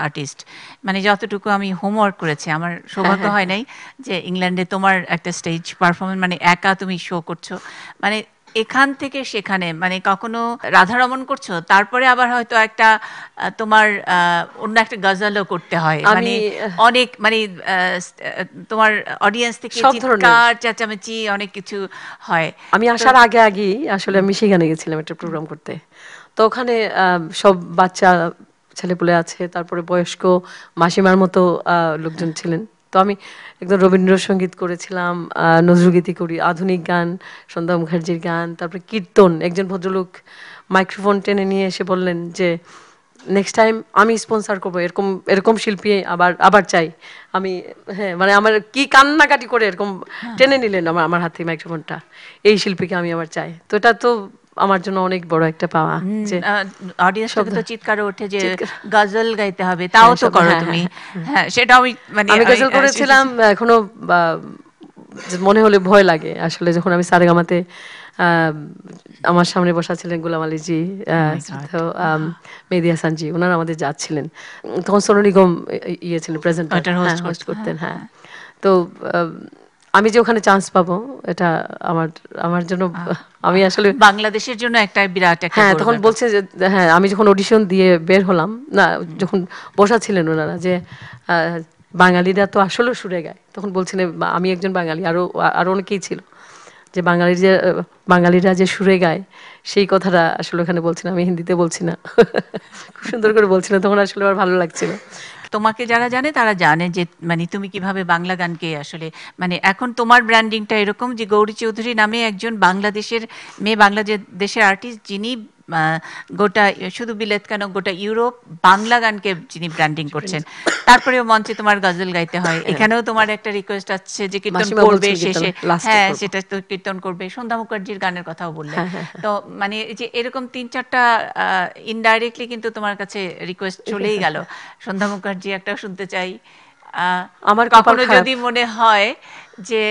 আর্টিস্ট। মানে যতটুকু আমি হোমওয়ার্ক করেছি, আমার সৌভাগ্য হয় নাই যে ইংল্যান্ডে তোমার একটা স্টেজ পারফরমেন্স, মানে একা তুমি শো করছো, মানে এখান থেকে সেখানে, মানে কখনো রাধারমণ করছো, তারপরে আবার হয়তো একটা তোমার অন্য একটা গজলও করতে হয়, মানে অনেক মানে তোমার অডিয়েন্স থেকে সব ধরনের। চিৎকার চেঁচামেচি অনেক কিছু হয়। আমি আসার আগে আগেই আসলে আমি সেখানে গেছিলাম একটা প্রোগ্রাম করতে। তো ওখানে সব বাচ্চা ছেলেপুলে আছে, তারপরে বয়স্ক মাসিমার মতো লোকজন ছিলেন। তো আমি একদম রবীন্দ্রসঙ্গীত করেছিলাম, নজরুলগীতি করি, আধুনিক গান, সন্ধ্যা মুখার্জির গান, তারপরে কীর্তন। একজন ভদ্রলোক মাইক্রোফোন টেনে নিয়ে এসে বললেন যে নেক্সট টাইম আমি স্পন্সর করবো, এরকম এরকম শিল্পী আবার আবার চাই আমি। হ্যাঁ, মানে আমার কি কান্নাকাটি করে এরকম টেনে নিলেন আমার হাত থেকে মাইক্রোফোনটা, এই শিল্পীকে আমি আবার চাই। তো এটা তো আমার জন্য অনেক বড় একটা পাওয়া যে অডিয়েন্স থেকে তো চিৎকারে ওঠে যে গজল গাইতে হবে, তাও তো করো তুমি। হ্যাঁ, সেটা আমি মানে আমি গজল করেছিলাম, এখনো মনে হলে ভয় লাগে আসলে। যখন আমি সারেগামাতে আমার সামনে বসা ছিলেন গোলাম আলীজি, মেহেদী হাসানজি, ওনারা আমাদের জাজ ছিলেন। তখন সোনু নিগম ইয়ে ছিলেন, প্রেজেন্টার, হোস্ট করতেন। হ্যাঁ, তো আমি যে ওখানে চান্স পাবো এটা আমার আমার জন্য, আমি আসলে বাংলাদেশের জন্য একটা বিরাট একটা হ্যাঁ গৌরবের তখন কথা। বলছে যে হ্যাঁ আমি যখন অডিশন দিয়ে বের হলাম না, যখন বসা ছিলেন ওনারা যে বাঙালিরা তো আসলে সুরে গায়, তখন বলছিলেন আমি একজন বাঙালি, আরো আরো অনেকেই ছিল, যে বাঙালিরা যে সুরে গায় সেই কথাটা আসলে ওখানে বলছি না, আমি হিন্দিতে বলছি না, খুব সুন্দর করে বলছি না, তখন আসলে আমার ভালো লাগছিল। তোমাকে যারা জানে তারা জানে যে মানে তুমি কিভাবে বাংলা গানকে আসলে মানে এখন তোমার ব্র্যান্ডিংটা এরকম যে গৌরী চৌধুরী নামে একজন বাংলাদেশের মেয়ে, বাংলাদেশের আর্টিস্ট, যিনি গোটা শুধু বিলেত কেন গোটা ইউরোপ বাংলা গানকে যিনি ব্র্যান্ডিং করছেন। তারপরেও মঞ্চে তোমার গজল গাইতে হয়, এখানেও তোমার একটা রিকোয়েস্ট আছে যে কীর্তন মাসিমা করবে বলছেন শেষে, কীর্তন, last এ হ্যাঁ করবো। সেটা তো কীর্তন করবে। সন্ধ্যা মুখার্জির গানের কথাও বললে, হ্যাঁ। তো মানে এই যে এরকম 3-4টা ইনডাইরেক্টলি কিন্তু তোমার কাছে রিকোয়েস্ট চলেই গেল। সন্ধ্যা মুখার্জি একটাও শুনতে চাই। আমার কপাল কখনো খারাপ। যদি মনে হয় যে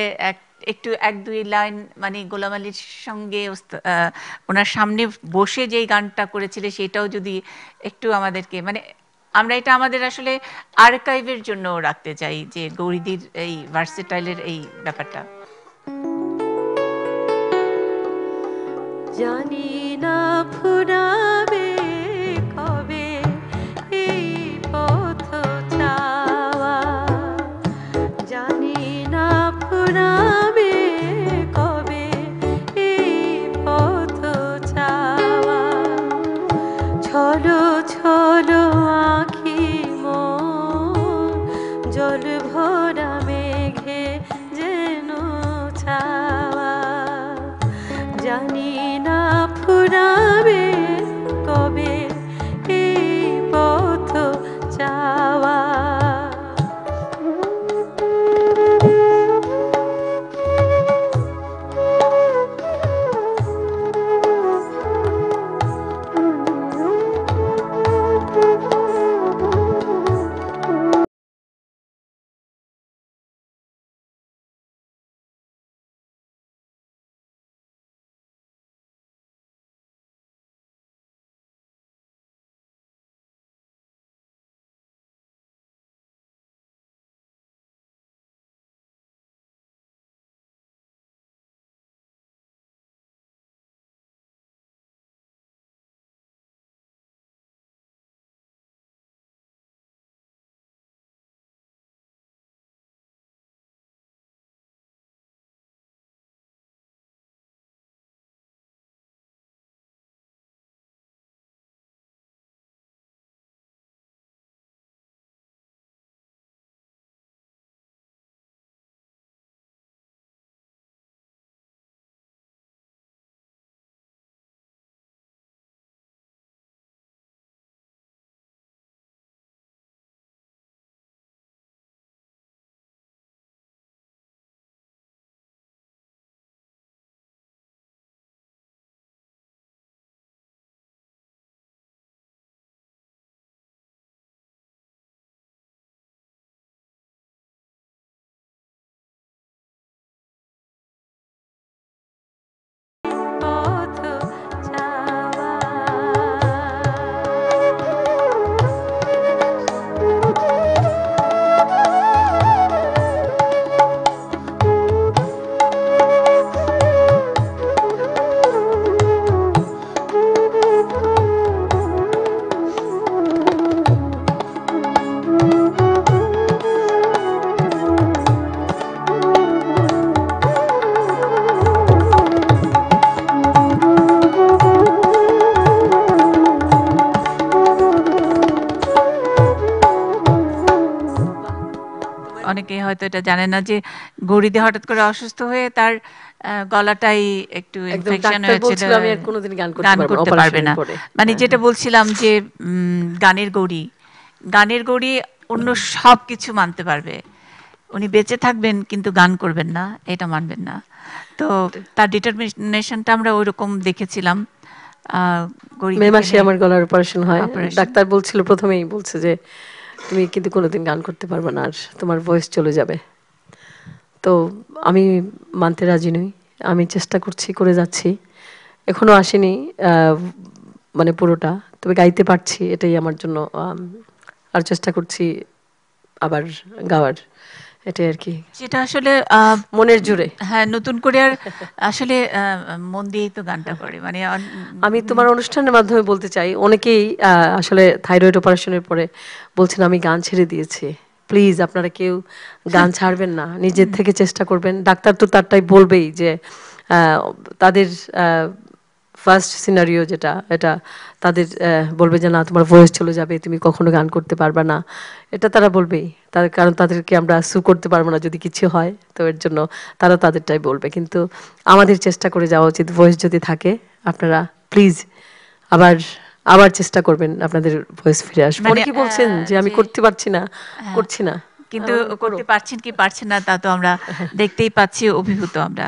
একটু 1-2 লাইন মানে গোলাম আলীর সঙ্গে ওনার সামনে বসে যেই গানটা করেছিলে সেটাও যদি একটু আমাদেরকে, মানে আমরা এটা আমাদের আসলে আর্কাইভের জন্য রাখতে চাই যে গৌরীদির এই ভার্সেটাইলের এই ব্যাপারটা। জানি না ফুরাবে কবে এই পথ চাওয়া, জানি না ফুরাবে কবে এই পথ চাওয়া, ছলো ছলো আঁখি মন জল ভরা মেঘে যেন ছাওয়া, জানি না ফুরাবে কবে এই পথ চাওয়া। পথ চাওয়া, অনেকে হয়তো এটা জানে না যে গৌরীদি হঠাৎ করে অসুস্থ হয়ে তার গলাটাই একটু একদম ইনফেকশন ডাক্তার হয়েছিল, বলছিল আমি আর কোনোদিন গান করতে গান পারবো না, করতে পারবে না। অপারেশনের পরে। মানে যেটা বলছিলাম যে গানের গৌরী অন্য সব কিছু মানতে পারবে, উনি বেঁচে থাকবেন কিন্তু গান করবেন না, এটা মানবেন না। তো তার ডিটারমিনেশনটা আমরা ওইরকম দেখেছিলাম। মে মাসে আমার গলার অপারেশন হয়, Operation। ডাক্তার বলছিল প্রথমেই বলছে যে তুমি কিন্তু কোনোদিন গান করতে পারবে না, আর তোমার ভয়েস চলে যাবে। তো আমি মানতে রাজি নই, আমি চেষ্টা করছি, করে যাচ্ছি, এখনো আসেনি মানে পুরোটা, তবে গাইতে পারছি, এটাই আমার জন্য। আর চেষ্টা করছি আবার গাওয়ার, এটাই আর কি, যেটা আসলে মনের জোরে। হ্যাঁ, নতুন করে আর আসলে মন দিয়েই তো গানটা করে, মানে আমি তোমার অনুষ্ঠানের মাধ্যমে বলতে চাই, অনেকেই আসলে থাইরয়েড অপারেশনের পরে বলছেন আমি গান ছেড়ে দিয়েছি। প্লিজ আপনারা কেউ গান ছাড়বেন না, নিজের থেকে চেষ্টা করবেন। ডাক্তার তো তারটাই বলবেই যে তাদের ফার্স্ট সিনারিও যেটা, এটা তাদের বলবে যে না তোমার ভয়েস চলে যাবে, তুমি কখনো গান করতে পারবে না, এটা তারা বলবেই। তার কারণ তাদেরকে আমরা সু করতে পারবো না যদি কিছু হয়, তো এর জন্য তারা তাদেরটাই বলবে। কিন্তু আমাদের চেষ্টা করে যাওয়া উচিত, ভয়েস যদি থাকে আপনারা প্লিজ আবার আবার চেষ্টা করবেন আপনাদের ভয়েস ফিরে আসবে। মানে, অনেকে বলছেন যে আমি যে- করতে পারছি না, করছি না, কিন্তু করো। করতে পারছেন কি পারছেন না তা তো আমরা দেখতেই পাচ্ছি, অভিভূত আমরা।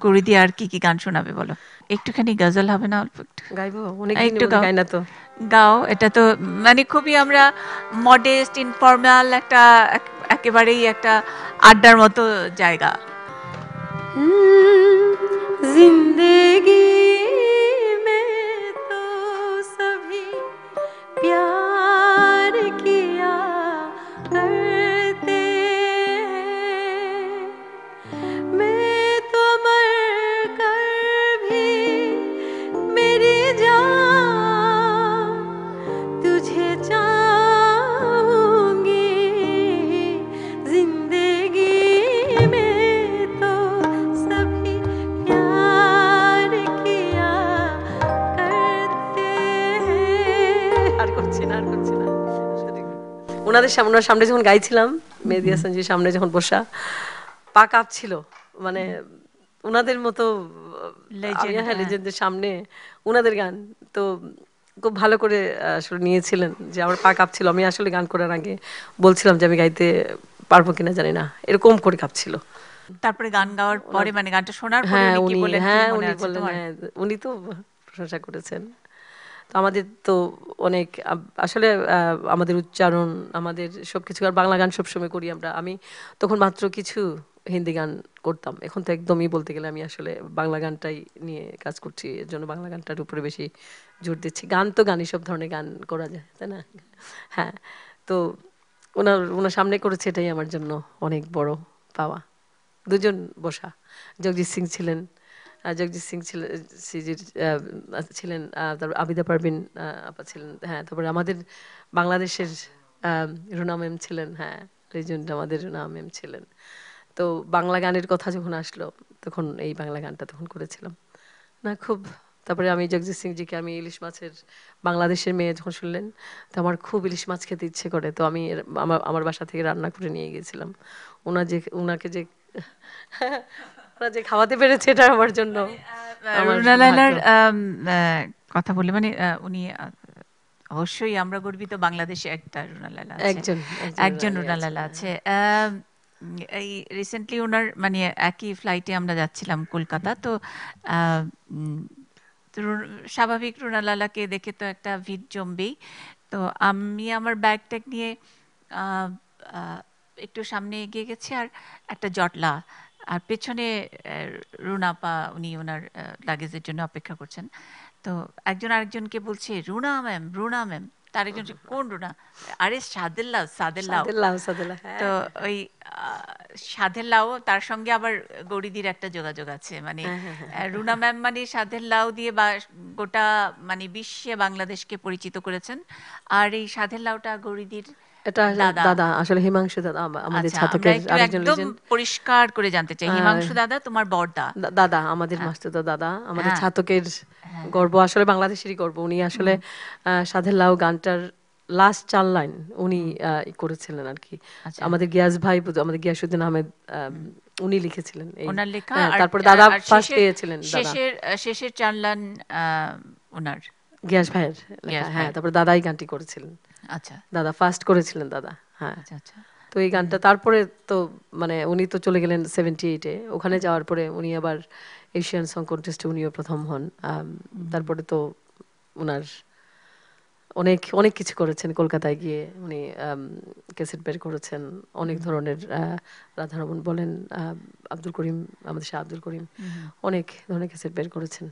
গৌরীদি আর কি কি গান শোনাবে বলো? একটুখানি গজল হবে না? অল্প একটু গাইবো, অনেকদিন একটু গাও। গাই না তো। গাও। এটা তো মানে খুবই আমরা মডেস্ট ইনফর্মাল একটা একেবারেই একটা আড্ডার মতো জায়গা। जिंदगी में तो सभी प्यार किया करते हैं, मैं तो मर कर भी मेरी जान तुझे चाहूंगी, जिंदगी में तो सभी प्यार किया करते हैं। আর করছি না, আর করছি না। ওনাদের সামনে, ওনার সামনে যখন গাইছিলাম, মেহেদী হাসানজির সামনে যখন বসা, পা কাঁপছিল। মানে ওনাদের মতো Legend, হ্যাঁ। লেজেন্ডদের সামনে ওনাদের গান তো খুব ভালো করে আসলে নিয়েছিলেন, যে আমার পা কাঁপছিল। আমি আসলে গান করার আগে বলছিলাম যে আমি গাইতে পারবো কিনা জানি না, এরকম করে কাঁপছিল। তারপরে গান গাওয়ার পরে, মানে গানটা শোনার পরে হ্যাঁ উনি কি উনি, বলেন, কি হ্যাঁ মনে উনি আছে বললেন, তোমার? হ্যাঁ উনি তো প্রশংসা করেছেন। তো আমাদের তো অনেক আসলে আমাদের উচ্চারণ, আমাদের সবকিছু, আর বাংলা গান সবসময় করি আমরা। আমি তখন মাত্র কিছু হিন্দি গান করতাম, এখন তো একদমই বলতে গেলে আমি আসলে বাংলা গানটাই নিয়ে কাজ করছি, এর জন্য বাংলা গানটার উপরে বেশি জোর দিচ্ছি। গান তো গানই, সব ধরনের গান করা যায়, তাই না? হ্যাঁ, তো ওনার সামনে করেছে, এটাই আমার জন্য অনেক বড় পাওয়া। দুজন বসা, জগজিৎ সিং ছিলেন, জগজিৎ সিং ছিলেন, সিজির ছিলেন, তারপর আবিদা পারভিন আপা ছিলেন, হ্যাঁ, তারপরে আমাদের বাংলাদেশের রুনা ম্যাম ছিলেন, হ্যাঁ লেজেন্ড আমাদের রুনা ম্যাম ছিলেন। তো বাংলা গানের কথা যখন আসলো, তখন এই বাংলা গানটা তখন করেছিলাম না খুব। তারপরে আমি জগজিৎ সিং জিকে, আমি ইলিশ মাছের বাংলাদেশের মেয়ে যখন শুনলেন, তো আমার খুব ইলিশ মাছ খেতে ইচ্ছে করে, তো আমি আমার বাসা থেকে রান্না করে নিয়ে গিয়েছিলাম। ওনাকে যে ওরা যে খাওয়াতে পেরেছে, এটা আমার জন্য আমার রুনা লায়লার ভাগ্য। কথা বলে, মানে উনি অবশ্যই আমরা গর্বিত, বাংলাদেশে একটা রুনা লায়লা আছে, একজন একজন রুনা লায়লা আছে। এই রিসেন্টলি ওনার মানে একই ফ্লাইটে আমরা যাচ্ছিলাম কলকাতা, তো স্বাভাবিক রুনা লায়লাকে দেখে তো একটা ভিড় জমবেই। তো আমি আমার ব্যাগ ট্যাগ নিয়ে একটু সামনে এগিয়ে গেছি, আর একটা জটলা, আর পেছনে রুনাপা, উনি ওনার লাগেজের জন্য অপেক্ষা করছেন। তো একজন আরেকজনকে বলছে রুনা ম্যাম, রুনা ম্যাম। তার একজন কোন রুনা? আরে সাদেল্লাও, সাদেল্লাও। তো ওই সাদেল্লাও, তার সঙ্গে আবার গৌরীদির একটা যোগাযোগ আছে, মানে রুনা ম্যাম মানে সাদেল্লাও দিয়ে বা গোটা মানে বিশ্বে বাংলাদেশকে পরিচিত করেছেন। আর এই সাদেল্লাওটা গৌরীদির এটা দাদা, আসলে হিমাংশু দাদা, আমাদের আচ্ছা, আমরা ছাতকের একটু আরেকজন একদম লেজেন্ড। পরিষ্কার করে জানতে চাই, হিমাংশু দাদা তোমার বড়দা? দাদা, আমাদের মাস্তুতো দাদা, আমাদের হ্যাঁ। ছাতকের গর্ব, আসলে বাংলাদেশেরই গর্ব। উনি আসলে সাধের লাউ গানটার লাস্ট 4 লাইন উনি করেছিলেন আর কি। আচ্ছা। আমাদের গিয়াস ভাই, আমাদের গিয়াসউদ্দিন আহমেদ, উনি লিখেছিলেন এই, ওনার লেখা। হ্যাঁ, আর তারপরে দাদা আর ফার্স্ট পেয়েছিলেন, দাদা শেষের 4 লাইন ওনার গিয়াস ভাইয়ের লেখা, গিয়াস হ্যাঁ। ভাইয়ের। তারপরে দাদাই গানটি করেছিলেন, আচ্ছা দাদা ফার্স্ট করেছিলেন দাদা, হ্যাঁ। আচ্ছা আচ্ছা। তো এই গানটা তারপরে তো মানে উনি তো চলে গেলেন 78-এ, ওখানে যাওয়ার পরে উনি আবার এশিয়ান সং কন্টেস্টে উনিও প্রথম হন। তারপরে তো ওনার অনেক অনেক কিছু করেছেন, কলকাতায় গিয়ে উনি ক্যাসেট বের করেছেন, অনেক ধরনের, রাধারমন বলেন, আব্দুল করিম, আমাদের শাহ আব্দুল করিম, অনেক ধরনের ক্যাসেট বের করেছেন,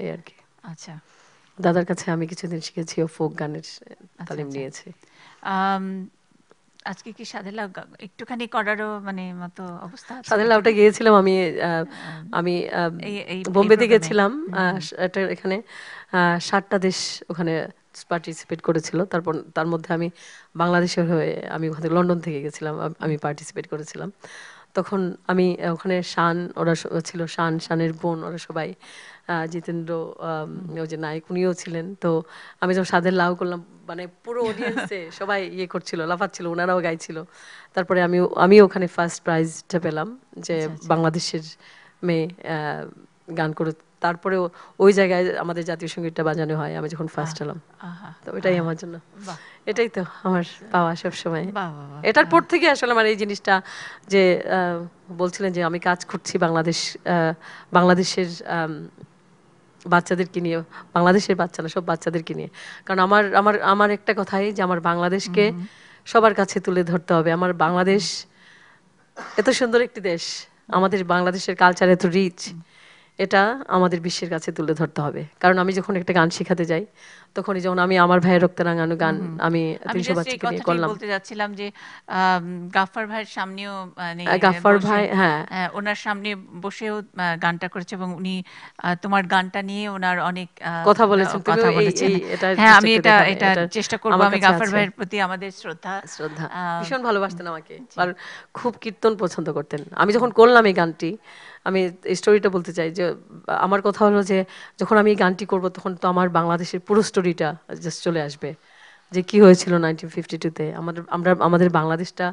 এই আর কি। আচ্ছা, দাদার কাছে আমি কিছুদিন শিখেছি, ও ফোক গানের তালিম নিয়েছি। আজকে কি সাদেলা একটুখানি করারও মানে মতো অবস্থা আছে সাদের নাকি? লাউটা গিয়েছিলাম আমি আমি বোম্বেতে প্রোগ্রামে। গেছিলাম এটা এখানে 7টা দেশ ওখানে পার্টিসিপেট করেছিল, তারপর তার মধ্যে আমি বাংলাদেশের হয়ে আমি ওখানে লন্ডন থেকে গেছিলাম, আমি পার্টিসিপেট করেছিলাম। তখন আমি ওখানে শান ওরা ছিল, শানের বোন ওরা সবাই, জিতেন্দ্র ওই যে নায়ক উনিও ছিলেন। তো আমি যখন সাদের লাউ করলাম মানে পুরো অডিয়েন্সে সবাই ইয়ে করছিল, লাফাচ্ছিল, ওনারাও গাইছিল। তারপরে আমি ওখানে ফার্স্ট প্রাইজটা পেলাম যে বাংলাদেশের মেয়ে গান করে। তারপরে ওই জায়গায় আমাদের জাতীয় সঙ্গীতটা বাজানো হয় আমি যখন ফার্স্ট হলাম। আহা, তো এটাই আমার জন্য, বাহ এটাই তো আমার পাওয়া সবসময়। বাহ বাহ বাহ। এটার পর থেকে আসলে আমার এই জিনিসটা যে বলছিলেন যে আমি কাজ করছি বাংলাদেশের বাচ্চাদেরকে নিয়ে, বাংলাদেশের বাচ্চা না, সব বাচ্চাদেরকে নিয়ে। কারণ আমার আমার আমার একটা কথাই যে আমার বাংলাদেশকে সবার কাছে তুলে ধরতে হবে। আমার বাংলাদেশ এত সুন্দর একটি দেশ, আমাদের বাংলাদেশের কালচার এত রিচ, এটা আমাদের বিশ্বের কাছে তুলে ধরতে হবে। কারণ আমি যখন একটা গান শেখাতে যাই, তখনই যেমন আমি আমার ভাইয়ের রক্তে রাঙানো গান আমি আমি 300 just এই বাচ্চাকে নিয়ে কথাটাই করলাম। বলতে যাচ্ছিলাম যে গাফফার ভাইয়ের সামনেও মানে গাফফার বসে, ভাই, হ্যাঁ ওনার সামনে বসেও গানটা করেছে এবং উনি তোমার গানটা নিয়ে ওনার অনেক কথা বলেছেন, কথা তুমিও বলেছেন। এটা হ্যাঁ চেষ্টা আমি করে এটা দেখা, এটা এটা চেষ্টা করব। আমার আমি কাছে গাফফার আছে। ভাইয়ের প্রতি আমাদের শ্রদ্ধা। শ্রদ্ধা, ভীষণ ভালোবাসতেন আমাকে আর খুব কীর্তন পছন্দ করতেন। আমি যখন করলাম এই গানটি, আমি এই স্টোরিটা বলতে চাই যে আমার কথা হলো যে যখন আমি এই গানটি করব তখন তো আমার বাংলাদেশের পুরো স্টোরিটা জাস্ট চলে আসবে, যে কি হয়েছিল 1952-তে আমাদের বাংলাদেশটা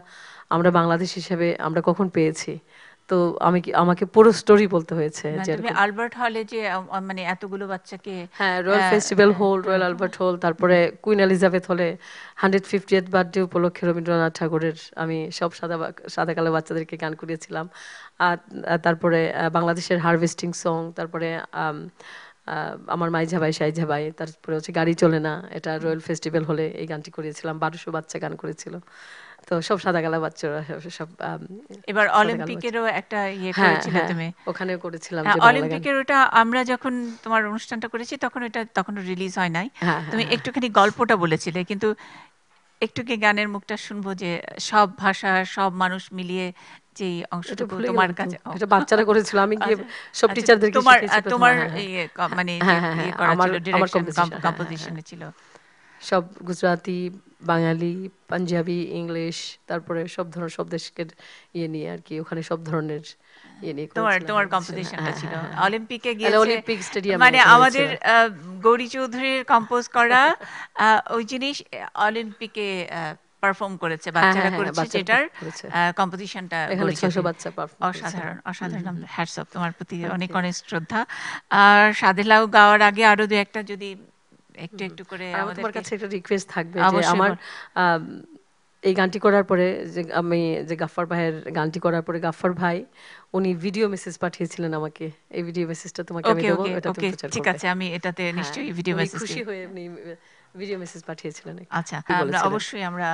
আমরা বাংলাদেশ হিসেবে আমরা কখন পেয়েছি। তো আমাকে পুরো স্টোরি বলতে হয়েছে মানে যে তুমি এরকম। আলবার্ট হলে যে মানে এতগুলো বাচ্চাকে হ্যাঁ, রয়্যাল ফেস্টিভ্যাল হল, রয়্যাল আলবার্ট হল, তারপরে কুইন এলিজাবেথ হলে 150th বার্থডে উপলক্ষে রবীন্দ্রনাথ ঠাকুরের আমি সব সাদা কালো বাচ্চাদেরকে গান করিয়েছিলাম। আর তারপরে বাংলাদেশের হারভেস্টিং সং, তারপরে আমার মাইঝা ভাই সাইঝা ভাই, তারপরে হচ্ছে গাড়ি চলে না, এটা রয়্যাল ফেস্টিভ্যাল হলে এই গানটি করেছিলাম। 1200 বাচ্চা গান করেছিল। তো সব সাদা কালো বাচ্চারা সব এবার সাদা কালো অলিম্পিকেরও একটা ইয়ে হ্যাঁ করেছিলে হ্যাঁ, তুমি। ওখানেও করেছিলাম হ্যাঁ, যে বাংলা গান। অলিম্পিকের ওটা আমরা যখন তোমার অনুষ্ঠানটা করেছি তখন এটা তখনও রিলিজ হয় নাই। হ্যাঁ, তুমি হ্যাঁ, একটুখানি গল্পটা বলেছিলে, কিন্তু একটু কি গানের মুখটা শুনবো যে সব ভাষা সব মানুষ মিলিয়ে যে এটা অংশটুকু ভুলে তোমার গেলাম তো। কাছে এটা বাচ্চারা করেছিল, আমি গিয়ে সব আচ্ছা, টিচারদেরকে তোমার শিখিয়েছি প্রথম। তোমার হ্যাঁ, হ্যাঁ, ইয়ে মানে হ্যাঁ, যে হ্যাঁ, ইয়ে হ্যাঁ, করা আমার ছিল, আমার ডিরেকশন কম্পোজিশন, হ্যাঁ, হ্যাঁ, কম্পোজিশনে ছিল। সব গুজরাটি, বাঙালি, পাঞ্জাবি, ইংলিশ, তারপরে সব দেশের ইয়ে নিয়ে আর কি, ওখানে সব ধরনের ইয়ে নিয়ে তোমার করেছিলাম। তোমার হ্যাঁ, কম্পোজিশনটা হ্যাঁ, ছিল। হ্যাঁ, হ্যাঁ। অলিম্পিকে তাহলে গিয়েছে অলিম্পিক স্টেডিয়ামে মানে এটা আমাদের হয়েছিল। গৌরী চৌধুরীর কম্পোজ করা ওই জিনিস অলিম্পিকে পারফর্ম করেছে, বাচ্চারা হ্যাঁ, করেছে, বাচ্চারা যেটার করেছে। কম্পোজিশনটা এখানে 600 বাচ্চা perform করেছে। অসাধারণ অসাধারণ। হ্যাটস অফ, তোমার প্রতি অনেক অনেক শ্রদ্ধা। আর সাদেলাও গাওয়ার আগে আরো দু একটা যদি একটু একটু করে আর আমার তোমার আমাদেরকে। কাছে একটা রিকোয়েস্ট থাকবে যে অবশ্যই আমার বল। এই গানটি করার পরে যে গাফফার ভাইয়ের গানটি করার পরে গাফফার ভাই উনি ভিডিও মেসেজ পাঠিয়েছিলেন আমাকে। এই ভিডিও মেসেজটা তোমাকে আমি ওকে দেবো, ওকে এটা তুমি ওকে, প্রচার ঠিক করবে। আছে, আমি এটাতে হ্যাঁ, নিশ্চয়ই ভিডিও উনি মেসেজ খুশি হয়ে উনি ভিডিও মেসেজ পাঠিয়েছিলেন। আচ্ছা, কি আমরা বলেছিলেন? অবশ্যই আমরা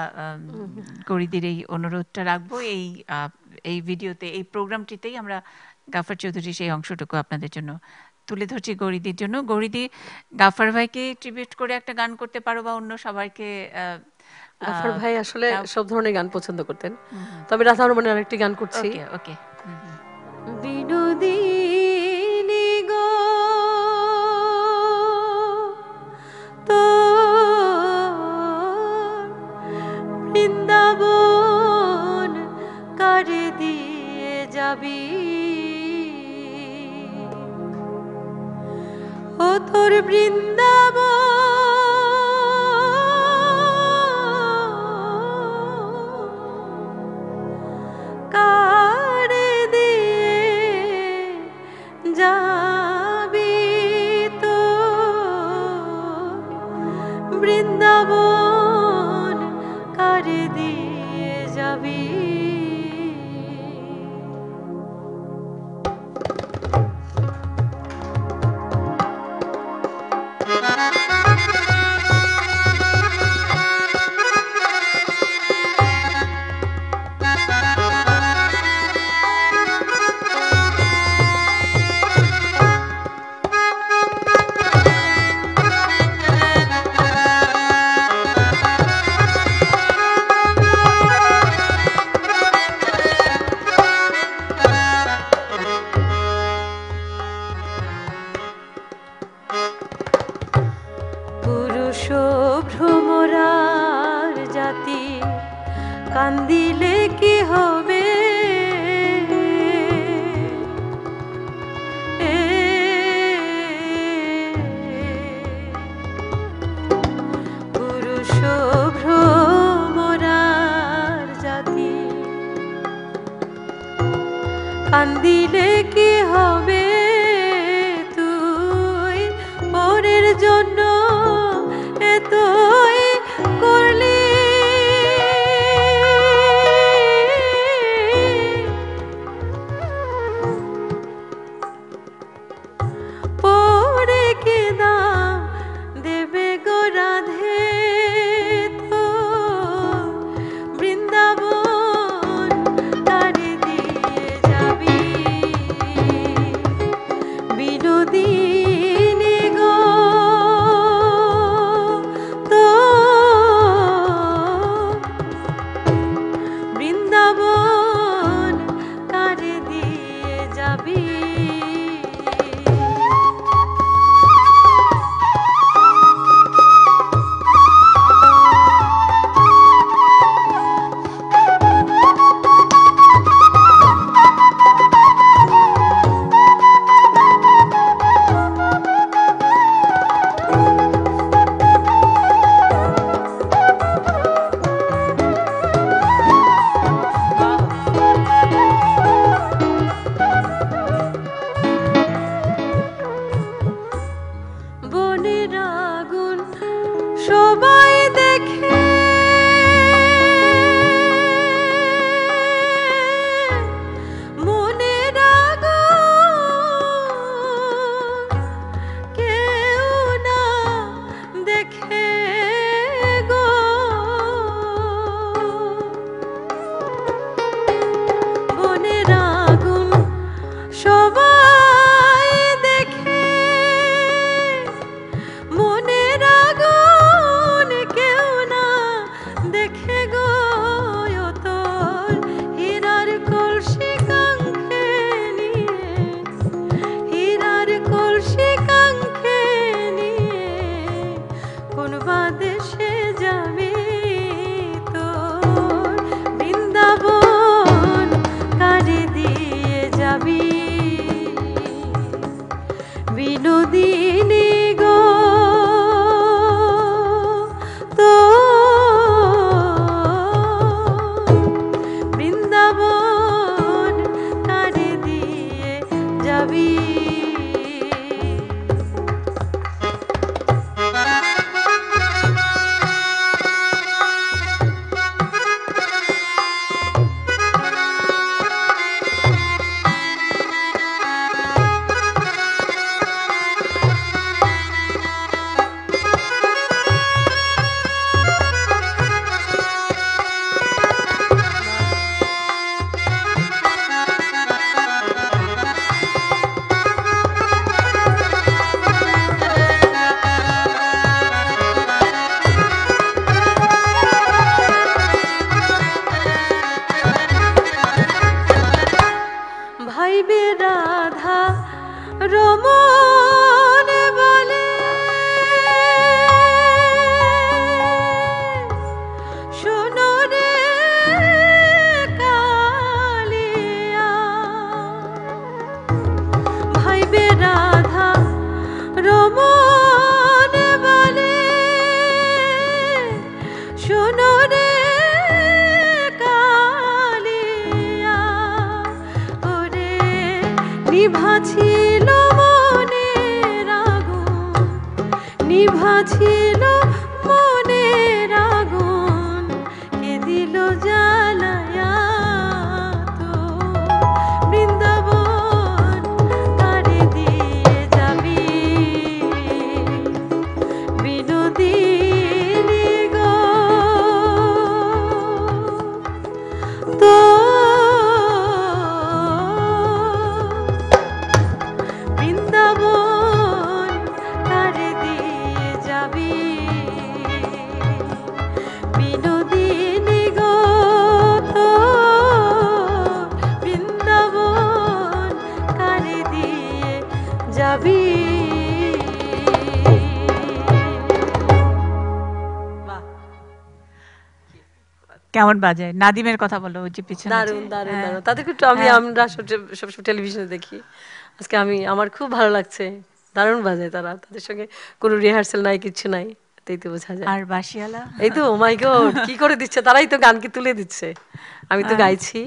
গৌরীদের এই অনুরোধটা রাখবো। এই ভিডিওতে, এই প্রোগ্রামটিতেই আমরা গাফার চৌধুরী সেই অংশটুকু আপনাদের জন্য তুলে ধরছি গৌরীদের জন্য। গৌরীদি গাফার ভাইকে ট্রিবিউট করে একটা গান করতে পারো বা অন্য সবাইকে। গাফফার ভাই আসলে সব ধরনের গান পছন্দ করতেন, তবে রাধা রমণের আরেকটি গান করছি। ওকে ওকে। বিনোদিনী গো তো বৃন্দাবন কারে দিয়ে যাবি, ও তোর বৃন্দাবন কারে দিয়ে যাবি, তো বৃন্দাবন কারে দিয়ে যাবি। মোরার জাতি কান্দিলে কি হবে পুরুষ ভ্রমরার জাতি কান্দিলে কি হবে তুই পরের জন্য এতই করলি পরে কি দাম দেবে গো রাধে তো বৃন্দাবন তারে দিয়ে যাবি বিনোদিনী গো তো বৃন্দাবন তারে দিয়ে যাবি বনের আগুন সবাই দেখে মনের আগুন কেউ না দেখে গো বনের আগুন সবাই দেখে মনের আগুন কেউ না দেখে গো তোর হীরার কলসি কাঙ্ক্ষে নিয়ে হীরার কলসি কাঙ্ক্ষে নিয়ে কোন বাদেশে যাবি তোর বৃন্দাবন কারে দিয়ে যাবি বিনোদিনী গো তো বৃন্দাবন কারে দিয়ে যাবি ভাইবে রাধা রমন বলে শোনো রে কালিয়া ভাইবে রাধা রমন বলে শোনো রে কালিয়া ওরে নিভা ছিল মনের আগুন নিভা ছিল মনের আগুন কে দিল জ্বালায়া তো বৃন্দাবন তারে দিয়ে যাবি বিনোদিনী গো তো বৃন্দাবন তারে দিয়ে যাবি কেমন বাজায়? নাদিমের কথা বলো, ওই যে পিছনে যে। দারুণ দারুণ হ্যাঁ। দারুণ, তাদেরকে একটু আমরা সবসময় টেলিভিশনে দেখি, আজকে আমার খুব ভালো লাগছে, দারুণ বাজায় তারা, তাদের সঙ্গে কোনো রিহার্সেল নাই, কিচ্ছু নাই, তাই তো বোঝা যায়। আর বাঁশিওয়ালা? এই তো মাই গড, কি করে দিচ্ছে, তারাই তো গানকে তুলে দিচ্ছে, আমি তো গাইছি,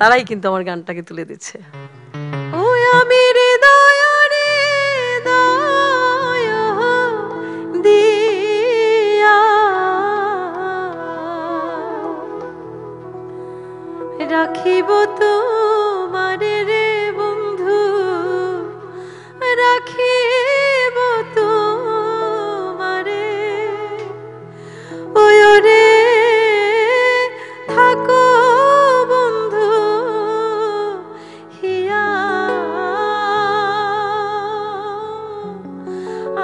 তারাই কিন্তু আমার গানটাকে তুলে দিচ্ছে। ওই আমি হৃদয় দিয়া রাখিব তোমারে রে বন্ধু, রাখিব তোমারে, ওই রে থাকো বন্ধু হিয়া,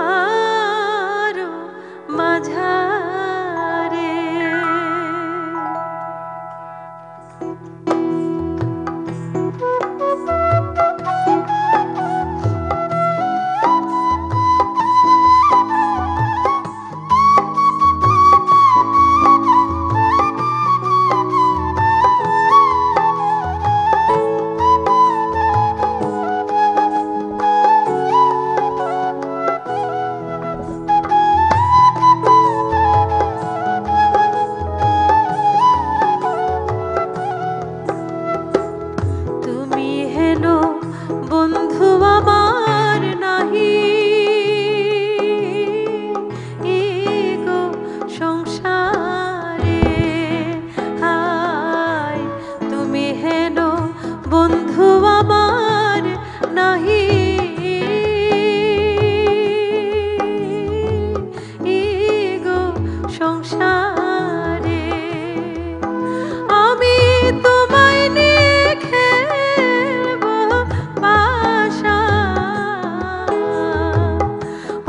আরো মাঝারে। তুমি হেন বন্ধু আমার নাহি গো সংসারে, হায় তুমি হেন বন্ধু আমার নাহি গো সংসারে, আমি তোমায় নিয়ে খেলব বাসা,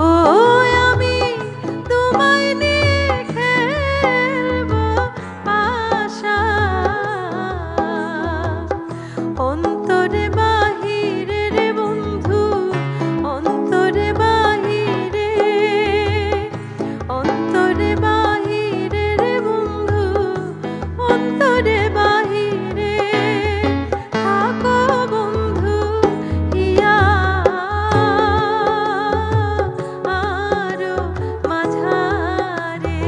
ও আমি তোমায় নিয়ে খেলব বাসা, অন্তরে বাহিরে রে বন্ধু, অন্তরে বাহিরে, অন্তরে বাহিরে রে বন্ধু, অন্তরে বাহিরে থাকো বন্ধু হিয়া, আরো মাঝারে,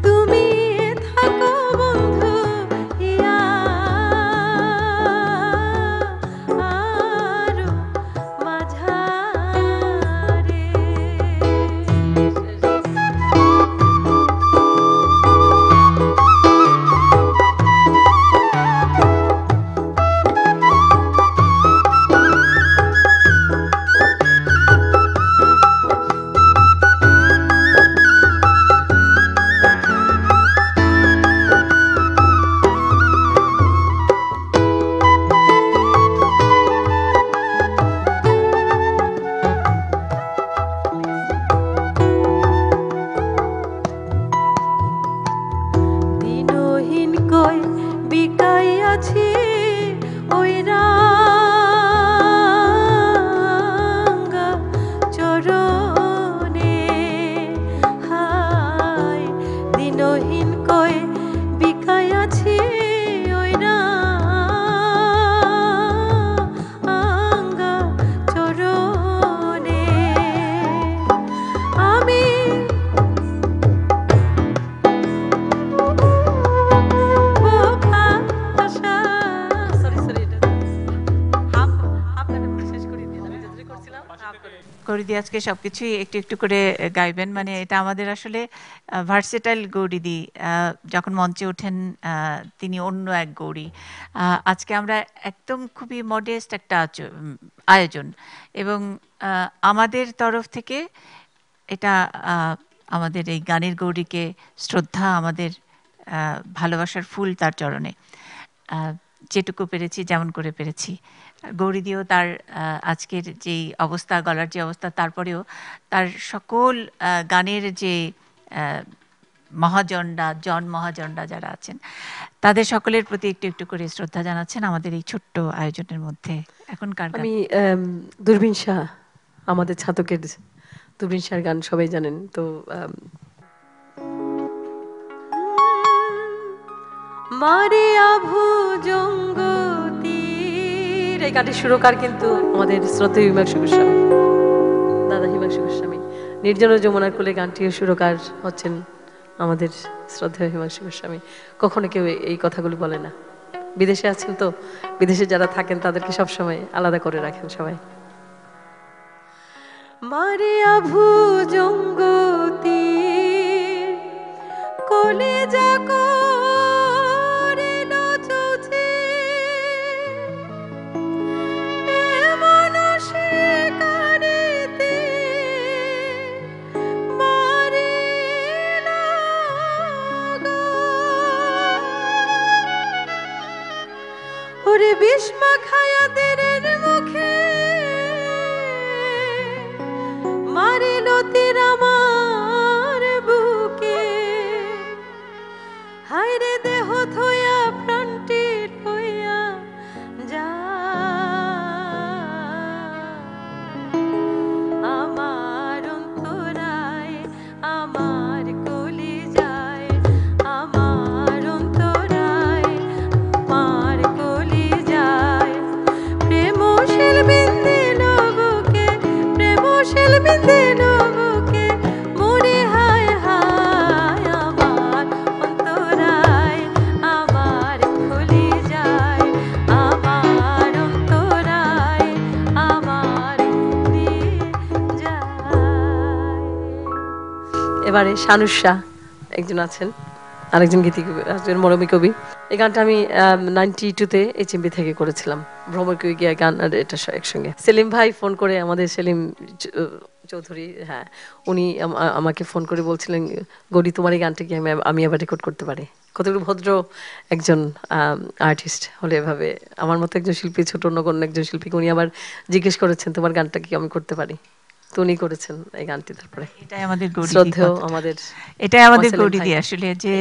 তুমি থাকো বন্ধু হিয়া, আরো মাঝারে। দিনহীন কই বিকাইয়াছি ওই রাঙা চরণে, হায় দিনহীন কই বিকাইয়াছি ওই রাঙা চরণে, আমি গৌরী দি আজকে সবকিছুই একটু একটু করে গাইবেন, মানে এটা আমাদের আসলে ভার্সেটাইল গৌরী দি, যখন মঞ্চে ওঠেন তিনি অন্য এক গৌরী। আজকে আমরা একদম খুবই মডেস্ট একটা আয়োজন, এবং আমাদের তরফ থেকে এটা আমাদের এই গানের গৌরীকে শ্রদ্ধা, আমাদের ভালোবাসার ফুল তার চরণে, যেটুকু পেরেছি যেমন করে পেরেছি। গৌরীদিও তার আজকের যেই অবস্থা, গলার যে অবস্থা, তারপরেও তার সকল গানের যে মহাজনরা যারা আছেন, তাদের সকলের প্রতি একটু একটু করে শ্রদ্ধা জানাচ্ছেন আমাদের এই ছোট্ট আয়োজনের মধ্যে। এখনকার আমি দূরবীন শাহ, আমাদের ছাতকের দূরবীন শাহর গান সবাই জানেন তো, মারিয়া ভুজঙ্গতীর। এই গানটির সুরকার কিন্তু আমাদের শ্রদ্ধেয় হিমাংশু গোস্বামী, দাদা হিমাংশু গোস্বামী। নির্জন ও যমুনার কোলে গানটির সুরকার হচ্ছেন আমাদের শ্রদ্ধেয় হিমাংশু গোস্বামী। কখনো কেউ এই কথাগুলো বলে না। বিদেশে আছেন তো, বিদেশে যারা থাকেন তাদেরকে সবসময় আলাদা করে রাখেন সবাই। মারিয়া ভুজঙ্গতীর কোলে যা করিল চৌচি, এমন শিকারিতে মারিল গো। ওরে বিষ্মা খায়াদের মুখে মারিল তীর আমার বুকে। হায়রে দেহ থইয়া প্রাণটি লইয়া যা, আমার অন্তরায় আমার কলিজায়, আমার অন্তরায় আমার কলিজায়। প্রেমশীল বিন্দিল বুকে, প্রেমশীল বিন্দিল বুকে, মরে হায় হায় আমার অন্তরায় আমার কলিজায়, আমার অন্তরায় আমার কলিজায়। এবারে শানুষা একজন আছেন, আরেকজন গীতিকবি, একজন মরমী কবি। এই গানটা আমি 92-তে HMB থেকে করেছিলাম, ভ্রমণ কবি গিয়া গান। আর এটা একসঙ্গে সেলিম ভাই ফোন করে, আমাদের সেলিম চৌধুরী, হ্যাঁ, উনি আমাকে ফোন করে বলছিলেন, গৌরী তোমার এই গানটা কি আমি আবার রেকর্ড করতে পারি? কতটুকু ভদ্র একজন আর্টিস্ট হলে এভাবে, আমার মতো একজন শিল্পী, ছোট অন্য কোনো একজন শিল্পীকে উনি আবার জিজ্ঞেস করেছেন তোমার গানটা কি আমি করতে পারি, তো উনি করেছেন এই গানটি। তারপরে এটাই আমাদের গৌরী, শ্রদ্ধেয় আমাদের, এটাই আমাদের সেলিম গৌরী ভাই। দি আসলে, যে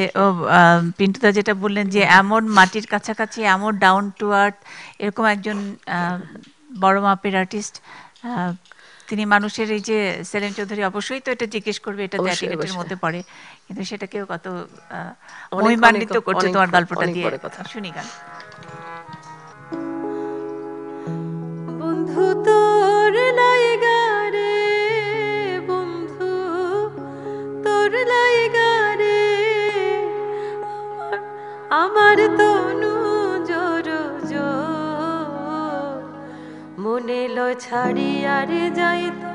পিন্টুদা যেটা বললেন যে এমন মাটির কাছাকাছি, এমন ডাউন টু আর্থ, এরকম একজন বড় মাপের আর্টিস্ট। তিনি মানুষের, এই যে সেলিম চৌধুরী অবশ্যই তো এটা জিজ্ঞেস করবে, এটা অবশ্যই, অ্যাটিটিউডের অবশ্যই। মধ্যে পড়ে, কিন্তু সেটাকেও কত অনেক, মহিমান্বিত অনেক, করছে অনেক, তোমার গল্পটা অনেক দিয়ে। বড় কথা। শুনি গান। বন্ধু তোর লাইগা রে, বন্ধু তোর লাইগা রে, আমার তনু জোর জোর, মনে লয় ছাড়িয়া রে যাইতা,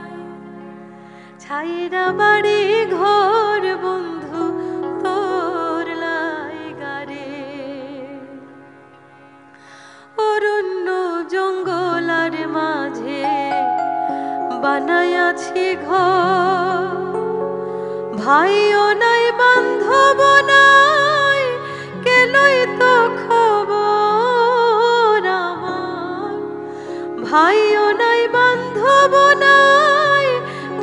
ছাইরা বাড়ি ঘর, বন্ধু তোর লাইগা রে। অরণ্য জঙ্গলার মাঝে বানাইয়াছি ঘর, ভাইও নাই বান্ধব নাই, কেলই তো খবর আমার। ভাইও নাই বান্ধব নাই,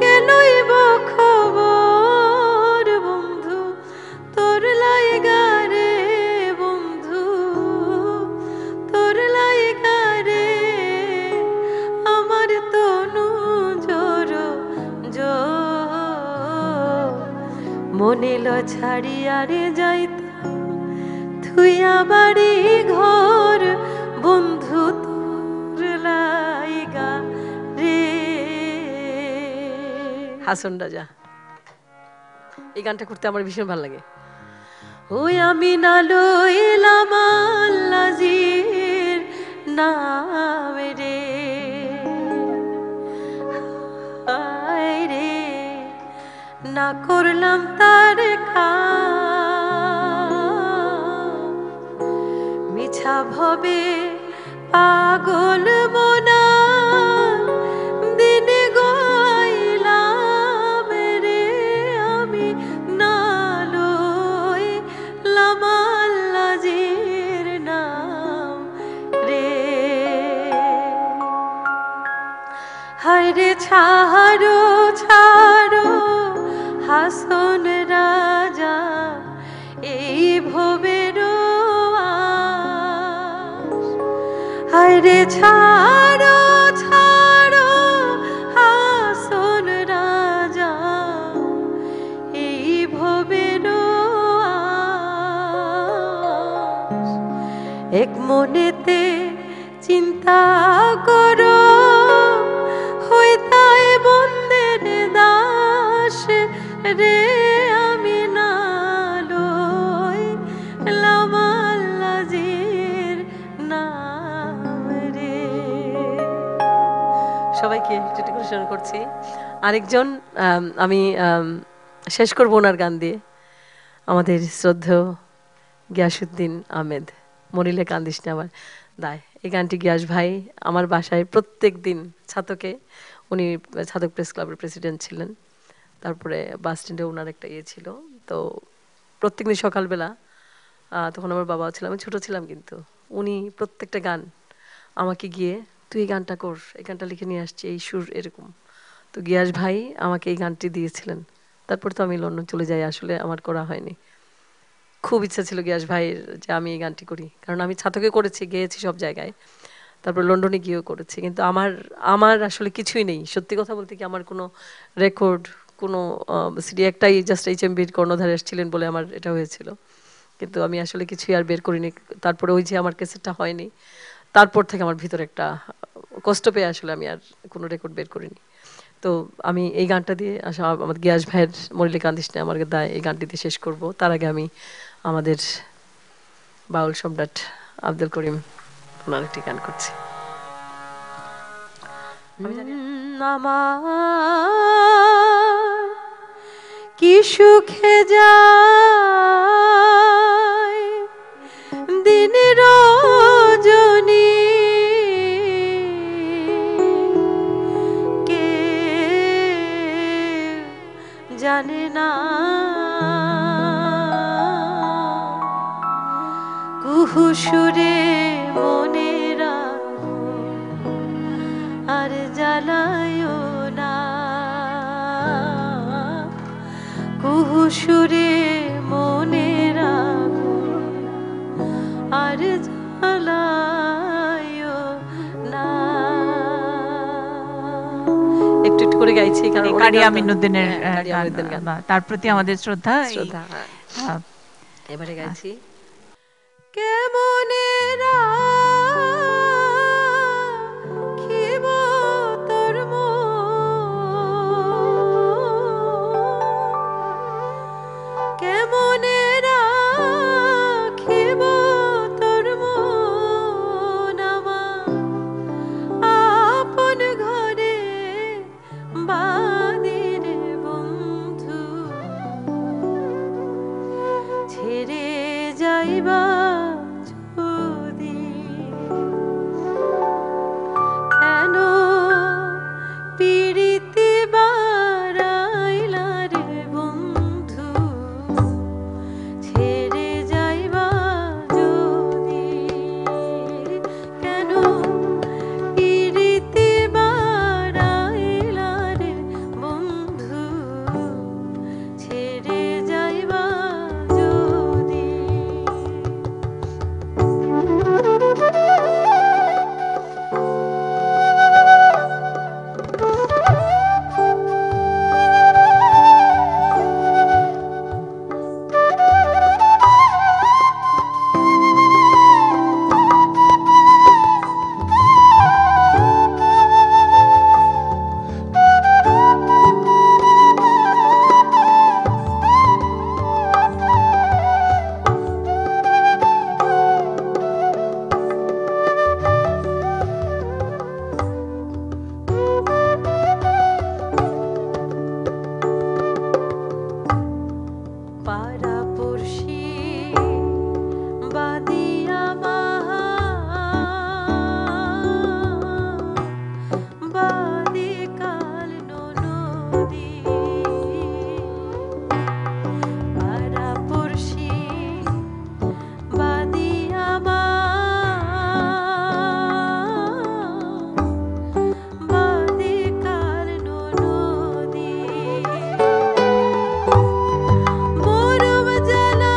কেলই খবর, বন্ধু তোর লাইগা রে, বন্ধু তোর লাইগা রে, আমার তনু জোর জোর, মনে ল ছাড়িয়া রে যাইতাম, থুইয়া বাড়ি ঘর, বন্ধু তোর লাইগা রে। হাসন রাজা, এই গানটা করতে আমার ভীষণ ভালো লাগে। ওই আমি না লইলাম আল্লাজির নাম রে, হায় রে না করলাম তার কাম, মিছা ভবে পাগল মনা, দিনে গাইলাম রে আমি না লইলাম আল্লাজির নাম রে। হায় রে ছাড়ো ছাড়ো হাসন রাজা, এই ভবের আশ। হায় রে ছাড়ো ছাড়ো হাসন রাজা, এই ভবের আশ। এক মনেতে চিন্তা করো হইতায় বন্দের দাস রে আমি না লই লামাল্লাজির নাম রে। সবাইকে ডেডিকেশন করছি। আরেকজন আমি শেষ করব ওনার গান দিয়ে, আমাদের শ্রদ্ধেয় গিয়াসউদ্দিন আহমেদ, মরিলে কান্দিস না আমার দায়। এই গানটি গিয়াস ভাই আমার বাসায় প্রত্যেক দিন ছাতকে, উনি ছাতক প্রেস ক্লাবের প্রেসিডেন্ট ছিলেন, তারপরে বাস স্ট্যান্ডে ওনার একটা ইয়ে ছিল, তো প্রত্যেকদিন সকালবেলা, তখন আমার বাবাও ছিল, আমি ছোটো ছিলাম, কিন্তু উনি প্রত্যেকটা গান আমাকে গিয়ে তুই এই গানটা কর, এই গানটা লিখে নিয়ে আসছি, এই সুর এরকম। তো গিয়াস ভাই আমাকে এই গানটি দিয়েছিলেন। তারপর তো আমি লন্ডন চলে যাই, আসলে আমার করা হয়নি। খুব ইচ্ছা ছিল গিয়াস ভাইয়ের যে আমি এই গানটি করি, কারণ আমি ছাতকে করেছি, গেয়েছি সব জায়গায়, তারপর লন্ডনে গিয়েও করেছি, কিন্তু আমার আসলে কিছুই নেই। সত্যি কথা বলতে কি, আমার কোনো রেকর্ড, কোনো সিডি, একটাই জাস্ট HMV-র কর্ণধারে আসছিলেন বলে আমার এটা হয়েছিল, কিন্তু আমি আসলে কিছুই আর বের করিনি। তারপরে ওই যে আমার ক্যাসেটটা হয়নি, তারপর থেকে আমার ভিতরে একটা কষ্ট পেয়ে আসলে আমি আর কোনো রেকর্ড বের করিনি। তো আমি এই গানটা দিয়ে আমাদের গিয়াস ভাইয়ের মরিলে কান্দিস না আমার দায়, এই গানটি দিয়ে শেষ করব। তার আগে আমি আমাদের বাউল সম্রাট আব্দুল করিম ওনার একটি গান করছি। আমার কি সুখে যায় দিন রজনী, কে জানে না কুহু সুরে মনেরা আর জ্বালায়ও না, কুহু সুরে মনেরা আর জ্বালায়ও না। একটু একটু করে গাইছি, কারণ কারি আমিনুদ্দিনের গান, তার প্রতি আমাদের শ্রদ্ধা। এবারে গাইছি কেমনে রাখিব তোর মন, কেমনে রাখিব তোর মন আমার আপন ঘরে বাদিরে বন্ধু, ছেড়ে যাইবা যদি কেন পিরিতি বারাইলা রে বন্ধু, ছেড়ে যাইবা যদি কেন পিরিতি বারাইলা রে বন্ধু, ছেড়ে যাইবা যদি। পাড়াপড়শি বাদিয়া বাদি কাল নদী, পাড়াপড়শি বাদিয়া বাদি কাল নদী, মরম জ্বালা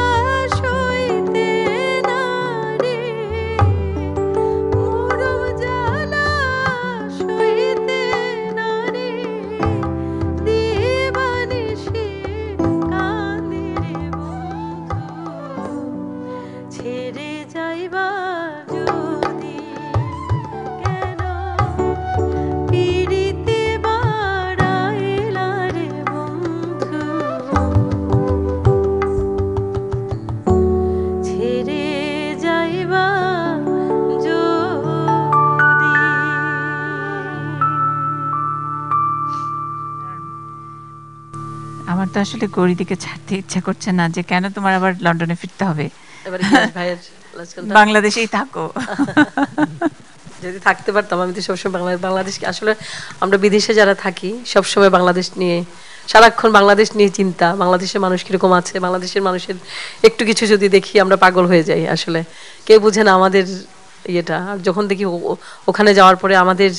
আসলে গৌরীদিকে ছাড়তে ইচ্ছা করছে না, যে কেন তোমার আবার লন্ডনে ফিরতে হবে, এবারে গিয়াস ভাইয়ের last গানটা। বাংলাদেশেই থাকো। যদি থাকতে পারতাম, আমি তো সবসময় বাংলাদেশকে আসলে আমরা বিদেশে যারা থাকি সবসময় বাংলাদেশ নিয়ে সারাক্ষণ বাংলাদেশ নিয়ে চিন্তা, বাংলাদেশের মানুষ কিরকম আছে, বাংলাদেশের মানুষের একটু কিছু যদি দেখি আমরা পাগল হয়ে যাই। আসলে কেউ বুঝে না আমাদের ইয়েটা। আর যখন দেখি ওখানে যাওয়ার পরে আমাদের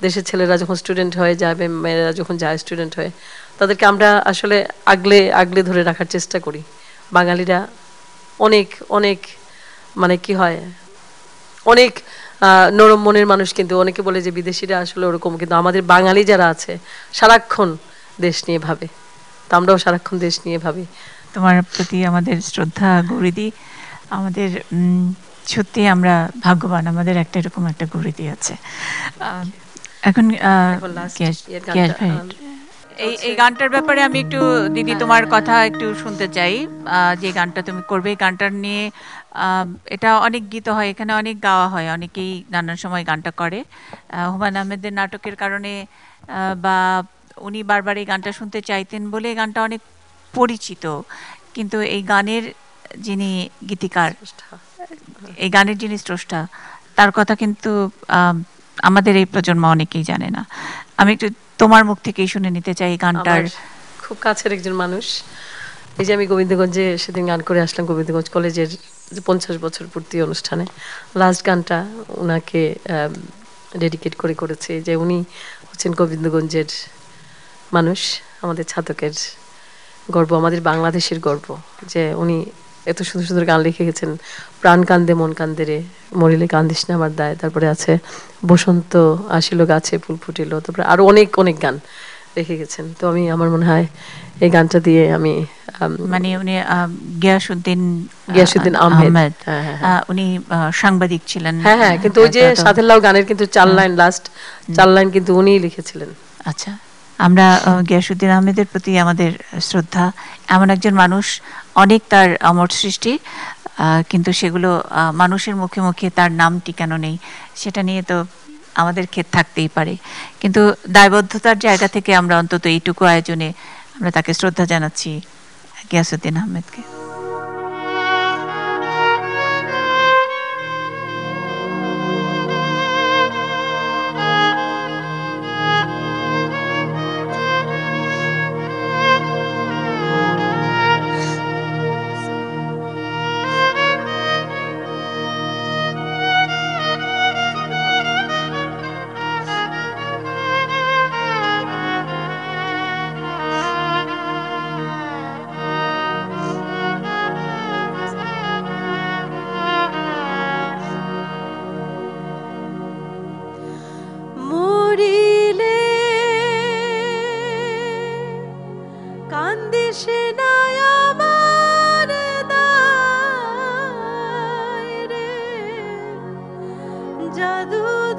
দেশের ছেলেরা যখন স্টুডেন্ট হয়ে যায়, মেয়েরা যখন যায় স্টুডেন্ট হয়ে, তাদেরকে আমরা আসলে আগলে আগলে ধরে রাখার চেষ্টা করি। বাঙালিরা অনেক অনেক মানে কি হয়, অনেক নরম মনের মানুষ, কিন্তু অনেকে বলে যে বিদেশিরা আসলে ওরকম, কিন্তু আমাদের বাঙালি যারা আছে সারাক্ষণ দেশ নিয়ে ভাবে, তো আমরাও সারাক্ষণ দেশ নিয়ে ভাবি। তোমার প্রতি আমাদের শ্রদ্ধা গৌরীদি। আমাদের সত্যি আমরা ভাগ্যবান, আমাদের একটা এরকম একটা গৌরীদি আছে। এখন এখন last গ্যাস ইয়ের গ্যাস গানটা, ভাই, এই গানটার ব্যাপারে আমি একটু দিদি তোমার কথা একটু শুনতে চাই। যে গানটা তুমি করবে, এই গানটার নিয়ে এটা অনেক গীত হয়, এখানে অনেক গাওয়া হয়, অনেকেই নানান সময় গানটা করে। হুমায়ূন আহমেদের নাটকের কারণে বা উনি বারবার এই গানটা শুনতে চাইতেন বলে এই গানটা অনেক পরিচিত। কিন্তু এই গানের যিনি গীতিকার, এই গানের যিনি স্রষ্টা, তার কথা কিন্তু আমাদের এই প্রজন্ম অনেকেই জানে না। আমি একটু তোমার মুখ থেকেই শুনে নিতে চাই গানটার। আমার খুব কাছের একজন মানুষ। এই যে আমি গোবিন্দগঞ্জে সেদিন গান করে আসলাম, গোবিন্দগঞ্জ কলেজের 50 বছর পূর্তি অনুষ্ঠানে লাস্ট গানটা ওনাকে ডেডিকেট করে করেছে। যে উনি হচ্ছেন গোবিন্দগঞ্জের মানুষ, আমাদের ছাতকের গর্ব, আমাদের বাংলাদেশের গর্ব। যে উনি এত সুন্দর সুন্দর গান লিখে গেছেন। প্রাণ কান্দে মন কান্দে রে, মরিলে কান্দিস না আমার দায়, তারপরে আছে বসন্ত আসিল গাছে ফুল ফুটিল, তারপরে আরো অনেক অনেক গান রেখে গেছেন। তো আমি আমার মনে হয় এই গানটা দিয়ে আমি মানে উনি গিয়াসউদ্দিন গিয়াসউদ্দিন আহমেদ, হ্যাঁ হ্যাঁ উনি সাংবাদিক ছিলেন। হ্যাঁ হ্যাঁ, কিন্তু ওই যে সাথের লাউ গানের কিন্তু 4 লাইন, লাস্ট 4 লাইন কিন্তু উনিই লিখেছিলেন। আচ্ছা, আমরা গিয়াসউদ্দিন আহমেদের প্রতি আমাদের শ্রদ্ধা। এমন একজন মানুষ, অনেক তার অমর সৃষ্টি, কিন্তু সেগুলো মানুষের মুখে মুখে তার নাম টিকানো নেই, সেটা নিয়ে তো আমাদের ক্ষেত থাকতেই পারে। কিন্তু দায়বদ্ধতার জায়গা থেকে আমরা অন্তত এইটুকু আয়োজনে আমরা তাকে শ্রদ্ধা জানাচ্ছি, গিয়াসউদ্দিন আহমেদকে। মরিলে কান্দিস না আমার দায় রে, জাদুধর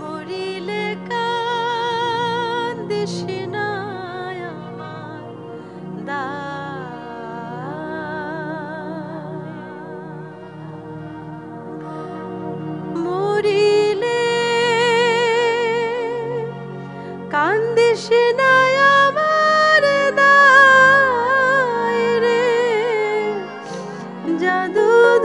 মরিলে কান্দিস না আমার দায়, মরিলে কান্দিস না আমার দায় রে, জাদুধর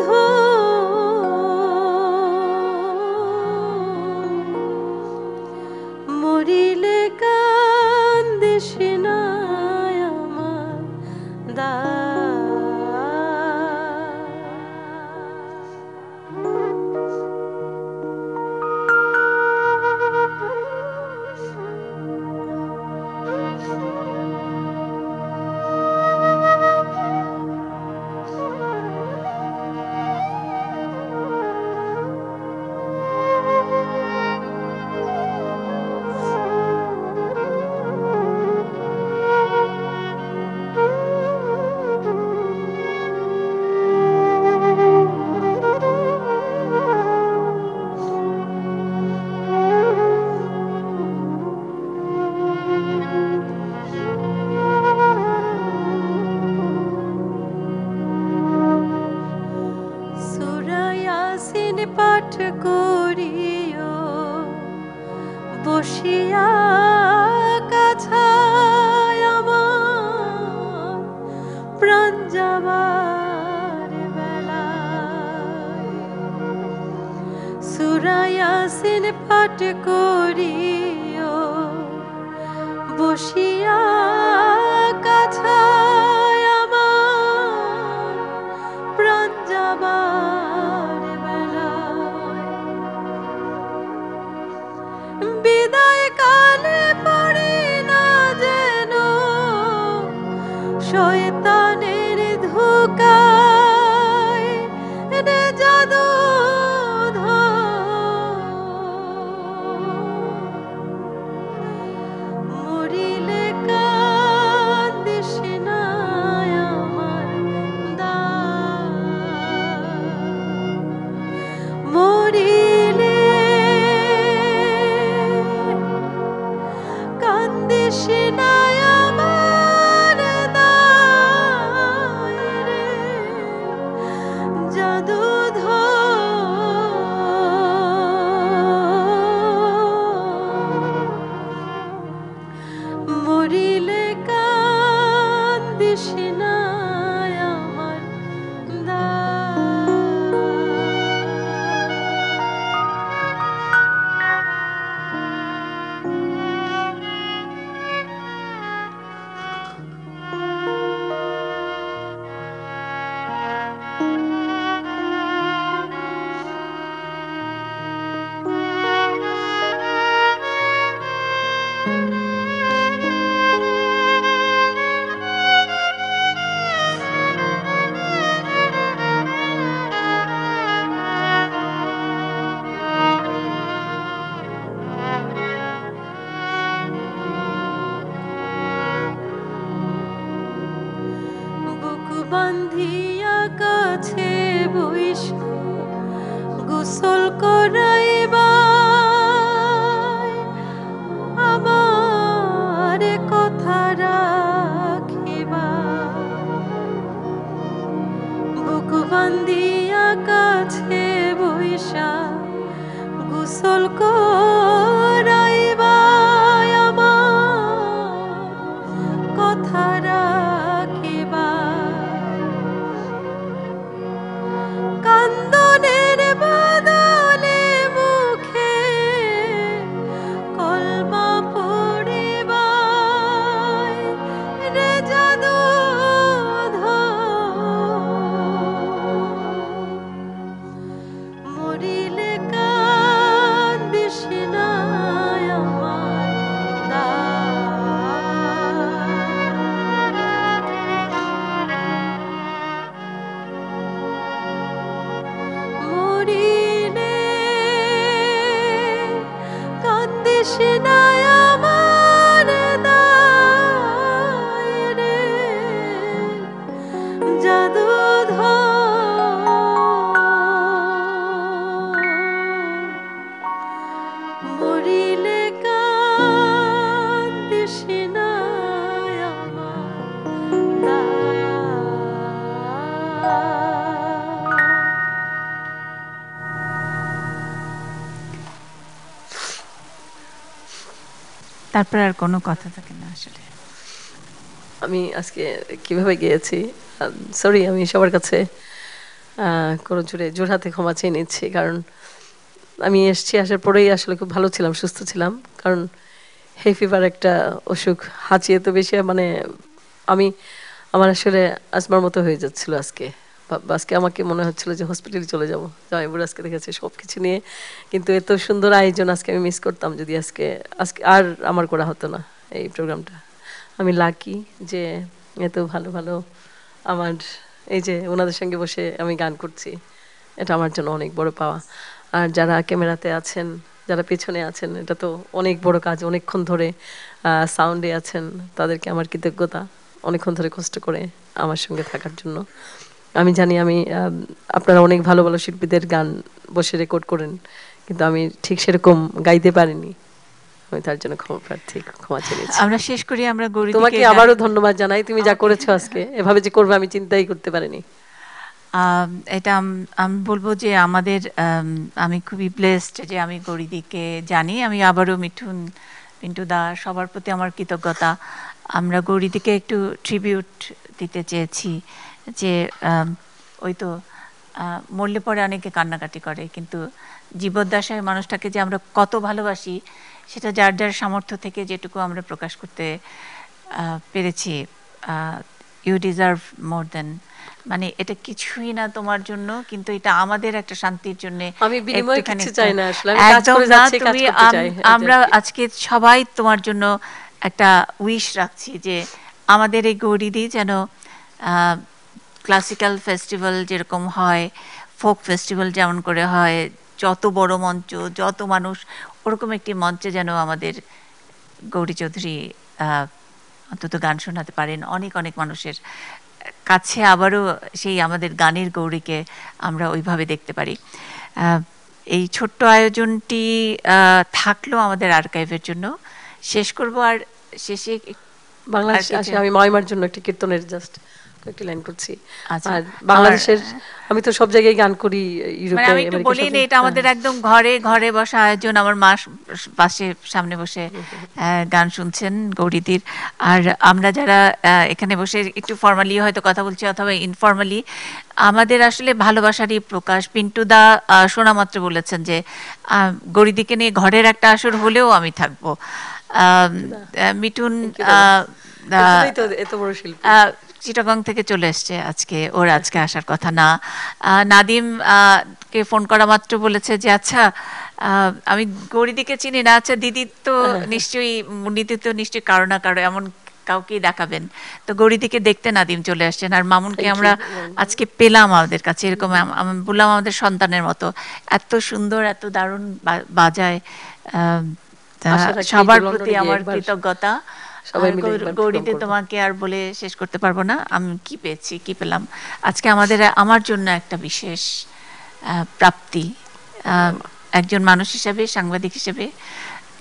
মরিলে কান্দিস না আমার দায়। পাঠ করিও বসিয়া কাছায় আমার প্রাণ যাবার বেলায় বিদায় কালে পড়ে না যেন শয়তানের ধোঁকায় রে জাদু মরিলে কান্দিস না আমার দায় মরিলে কান্দিস না আমার দায় রে জাদুধর মরিলে কান্দিস না আমার বুক বান্ধিয়া কাছে বইস গোসল করাইবা আমার কথা রাখিবা বুক বান্ধিয়া কাছে বইসা গোসল করাইবা আমার কথা রাখিবা কান্দনের বদলে মুখে কলমা পড়িবা রে জাদুধর মরিলে কান্দিস না আমার মরিলে কান্দিস না আমার দায় রে জাদুধর মরিলে কান্দিস না আমার তারপর আর কোনো কথা থাকে না আসলে। আমি আজকে কিভাবে গিয়েছি সরি, আমি সবার কাছে কোনো জোরে জোড়হাতে ক্ষমা চেয়ে নিচ্ছি, কারণ আমি আসার পরেই আসলে খুব ভালো ছিলাম, সুস্থ ছিলাম, কারণ হে ফিভার একটা অসুখ, হাঁচি এত বেশি, মানে আমার আসলে আসমার মতো হয়ে যাচ্ছিল আজকে। আজকে আমাকে মনে হচ্ছিল যে হসপিটালে চলে যাবো, জামাইবুড় আজকে দেখেছে সব কিছু নিয়ে, কিন্তু এত সুন্দর আয়োজন আজকে আমি মিস করতাম যদি আজকে আর আমার করা হতো না এই প্রোগ্রামটা। আমি লাকি যে এত ভালো ভালো আমার এই যে ওনাদের সঙ্গে বসে আমি গান করছি, এটা আমার জন্য অনেক বড় পাওয়া। আর যারা ক্যামেরাতে আছেন, যারা পেছনে আছেন, এটা তো অনেক বড় কাজ, অনেকক্ষণ ধরে সাউন্ডে আছেন, তাদেরকে আমার কৃতজ্ঞতা, অনেকক্ষণ ধরে কষ্ট করে আমার সঙ্গে থাকার জন্য। আমি জানি আপনারা অনেক ভালো ভালো শিল্পীদের গান বসে রেকর্ড করেন, কিন্তু আমি ঠিক সেরকম গাইতে পারিনি, আমি তার জন্য ক্ষমা চেয়েছি। আমরা শেষ করি, আমরা তোমাকে আবারও ধন্যবাদ জানাই, তুমি যা করেছো আজকে, এভাবে যে করবে আমি চিন্তাই করতে পারিনি। এটা আমি বলবো যে আমি খুবই ব্লেসড যে আমি গৌরীদিকে জানি। আমি আবারও পিন্টু দা সবার প্রতি আমার কৃতজ্ঞতা। আমরা গৌরীদিকে একটু ট্রিবিউট দিতে চেয়েছি যে ওই তো মরলে পরে অনেকে কান্নাকাটি করে, কিন্তু জীবদ্দশায় মানুষটাকে যে আমরা কত ভালোবাসি সেটা যার যার সামর্থ্য থেকে যেটুকু আমরা প্রকাশ করতে পেরেছি। ইউ ডিজার্ভ মোর দেন, মানে এটা কিছুই না তোমার জন্য, কিন্তু এটা আমাদের একটা শান্তির জন্য। আমি বিনিময় কিছু চাই না আসলে, আমি কাজ করে যাচ্ছি, কাজ করতে চাই। আমরা আজকে সবাই তোমার জন্য একটা উইশ রাখছি যে আমাদের এই গৌরীদি যেন ক্লাসিক্যাল ফেস্টিভ্যাল যেরকম হয়, ফোক ফেস্টিভ্যাল যেমন করে হয়, যত বড় মঞ্চ, যত মানুষ, ওরকম একটি মঞ্চে যেন আমাদের গৌরী চৌধুরী অন্তত গান শোনাতে পারেন অনেক অনেক মানুষের কাছে, আবারও সেই আমাদের গানের গৌরীকে আমরা ওইভাবে দেখতে পারি। এই ছোট্ট আয়োজনটি থাকলো আমাদের আর্কাইভের জন্য। শেষ করব, আর শেষে বাংলাদেশ আসে আমি মাইমার জন্য একটা কীর্তনের জাস্ট কয়েকটি লাইন করছি। আচ্ছা, আর বাংলাদেশের আমি তো সব জায়গায় গান করি, ইউরোপে, আমি একটু বলি না, এটা আমাদের একদম ঘরে ঘরে বসা আয়োজন। আমার মা পাশে সামনে বসে গান শুনছেন গৌরীদির, আর আমরা যারা এখানে বসে একটু ফর্মালি হয়তো কথা বলছি অথবা ইনফর্মালি, আমাদের আসলে ভালোবাসারই প্রকাশ। পিন্টুদা শোনা মাত্র বলেছেন যে গৌরীদিকে নিয়ে ঘরের একটা আসর হলেও আমি থাকবো। মিঠুন এত বড় শিল্পী চিটাগং থেকে চলে এসছে আজকে, ওর আজকে আসার কথা না। নাদিম কে ফোন করা মাত্র বলেছে যে আচ্ছা আমি গৌরীদিকে চিনি না, আচ্ছা দিদি তো নিশ্চয়ই, মুন্নিদি তো নিশ্চয়ই কারো না কারো এমন কাউকেই দেখাবেন। তো গৌরীদিকে দেখতে নাদিম চলে আসছেন, আর মামুনকে আমরা আজকে পেলাম আমাদের কাছে, এরকম আমি বললাম আমাদের সন্তানের মতো, এত সুন্দর, এত দারুণ বাজায়। সবার প্রতি আমার কৃতজ্ঞতা। গৌরীতে তোমাকে আর বলে শেষ করতে পারবো না আমি কি পেয়েছি, কি পেলাম আজকে। আমার জন্য একটা বিশেষ প্রাপ্তি, একজন মানুষ হিসেবে, সাংবাদিক হিসেবে,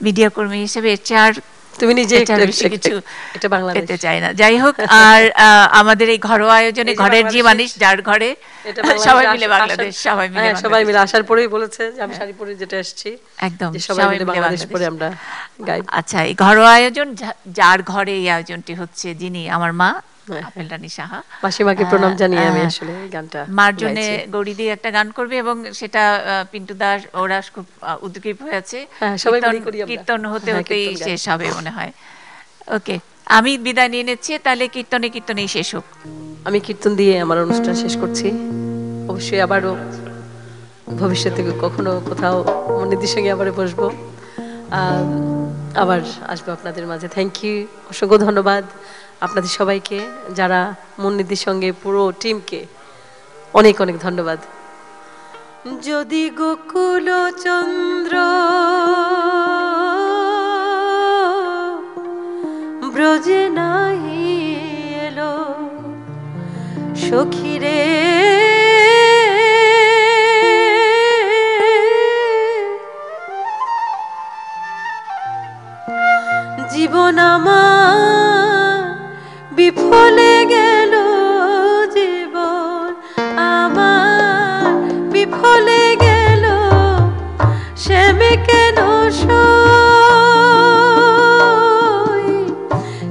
মিডিয়া কর্মী হিসেবে, এর চেয়ে আর তুমি নিজে কিছু এটা বাংলাদেশ পেতে চাই না। যাই হোক, আর আমাদের এই ঘরোয়া আয়োজনে ঘরের যে মানুষ, যার ঘরে সবাই মিলে বাংলাদেশ, সবাই মিলে আসার পরেই বলেছে যে আমি শাড়ি পরে যেটা আসছি, একদম সবাই মিলে বাংলাদেশ পরে আমরা গাই। আচ্ছা, এই ঘরোয়া আয়োজন, যার ঘরে এই আয়োজনটি হচ্ছে, যিনি আমার মা আপেল রানী সাহা, মাসিমাকে প্রণাম জানিয়ে আমি আসলে গানটা মার জন্য গৌরীদি একটা গান করবে, এবং সেটা পিন্টু দাস ওরা খুব উদ্গ্রীব হয়েছে। কীর্তন হতে হতেই শেষ হবে মনে হয়। ওকে, আমি বিদায় নিয়ে নিচ্ছি, তাহলে কীর্তনেই শেষ হোক। আমি কীর্তন দিয়ে আমার অনুষ্ঠান শেষ করছি। অবশ্যই আবারও ভবিষ্যতে কখনো কোথাও মনিদির সঙ্গে আবার বসবো, আবার আসবো আপনাদের মাঝে। থ্যাংক ইউ, অসংখ্য ধন্যবাদ আপনাদের সবাইকে, যারা মনিদির সঙ্গে পুরো টিমকে অনেক অনেক ধন্যবাদ। যদি গোকুল চন্দ্র ব্রজে নাহি এলো, সখীরে জীবন আমার বিফলে গেল, জীবন আমার বিফলে গেল, শ্যামে কেন সই,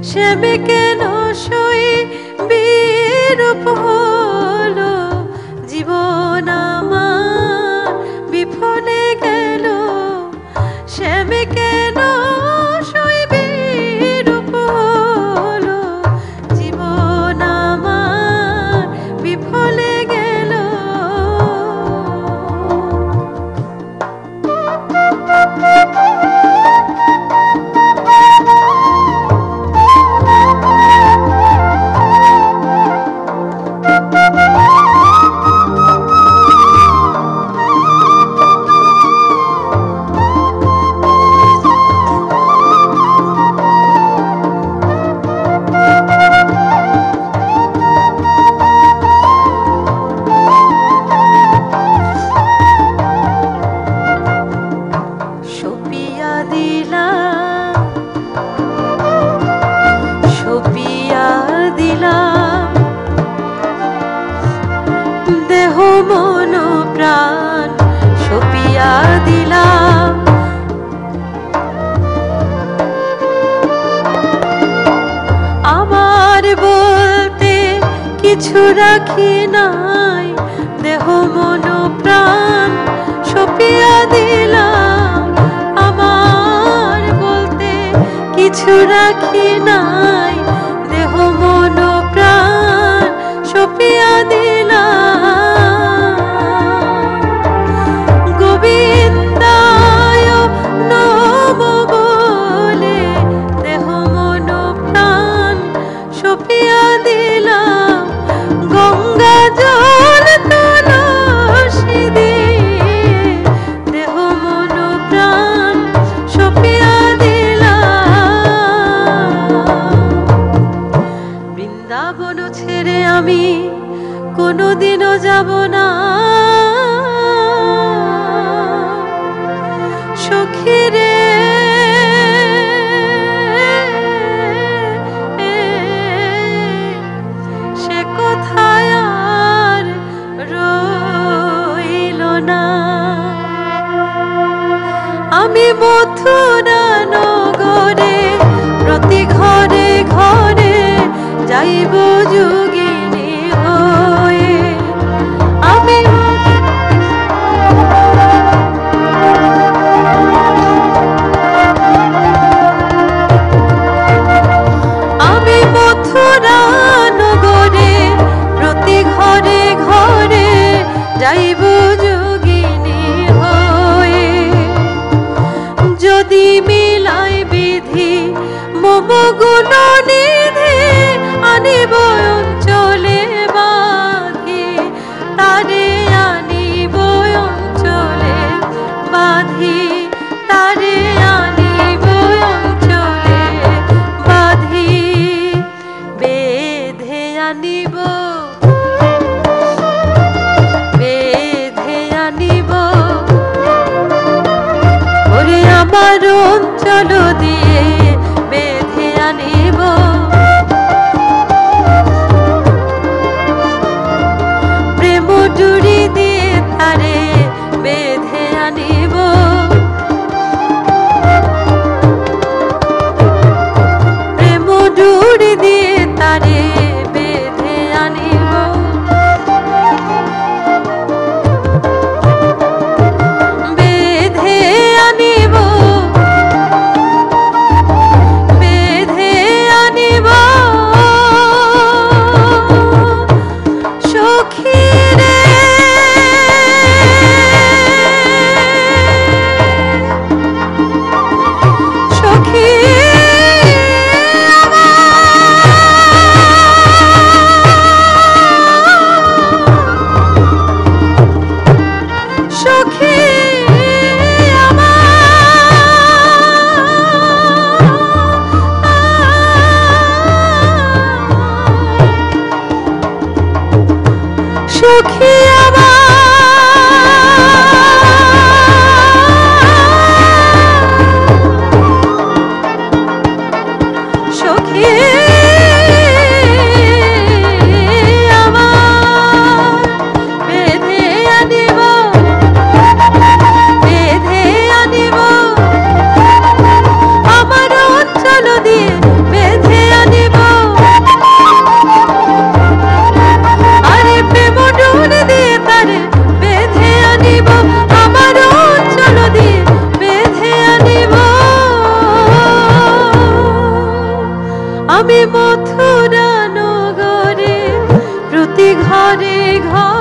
শ্যামে কেন সই বিরূপ হলো, জীবন আমার বিফলে গেল, শ্যামে কেন সই বিরূপ হলো, জীবন আমার বিফলে গেল। সপিয়া দিলাম, সপিয়া দিলাম, দেহ মন প্রাণ সপিয়া দিলাম, আমার বলতে কিছু রাখি নাই, দেহ মন প্রাণ সপিয়া দিলাম, আমার বলতে কিছু রাখি নাই, দেহ মন প্রাণ সপিয়া দিলাম। গোবিন্দায় নমো বলে দেহ মন প্রাণ সপিয়া দিলাম, গঙ্গা জল তুলসী দিয়ে দেহ মন প্রাণ সপিয়া দিলাম। বৃন্দাবন ছেড়ে আমি কোনোদিনও যাব না, সখী রে সে কোথায় আর রইল না। আমি মথুরা নগরে প্রতি ঘরে ঘরে যাইব যোগিনী হয়ে, আমি আমি মথুরা নগরে প্রতি ঘরে ঘরে যাইব যোগিনী হয়ে। যদি মিলাই বিধি মম গুণ নিধি, আনিব অঞ্চলে বাঁধি, তারে আনিব অঞ্চলে বাঁধি, তারে আনিব অঞ্চলে বাঁধি, বেঁধে আনিব, বেঁধে আনিব, ওরে আমার অঞ্চল দিয়ে বেঁধে আনিব। প্রেম ডুরি দিয়ে তারে বেঁধে আনিব, প্রেম ডুরি দিয়ে তারে বেঁধে আনিব। বেঁধে আনিব, বেঁধে আনিব, সখী রে সখী সখী সখী সখী বেঁধে আনিব, বেঁধে আনিব, আমার অঞ্চল দিয়ে বেঁধে আনিব। আরে প্রেম ডোর দিয়ে তারে বেঁধে আনিব, আমার অঞ্চল দিয়ে বেঁধে আনিব। আমি মথুরা নগরে প্রতি ঘরে ঘরে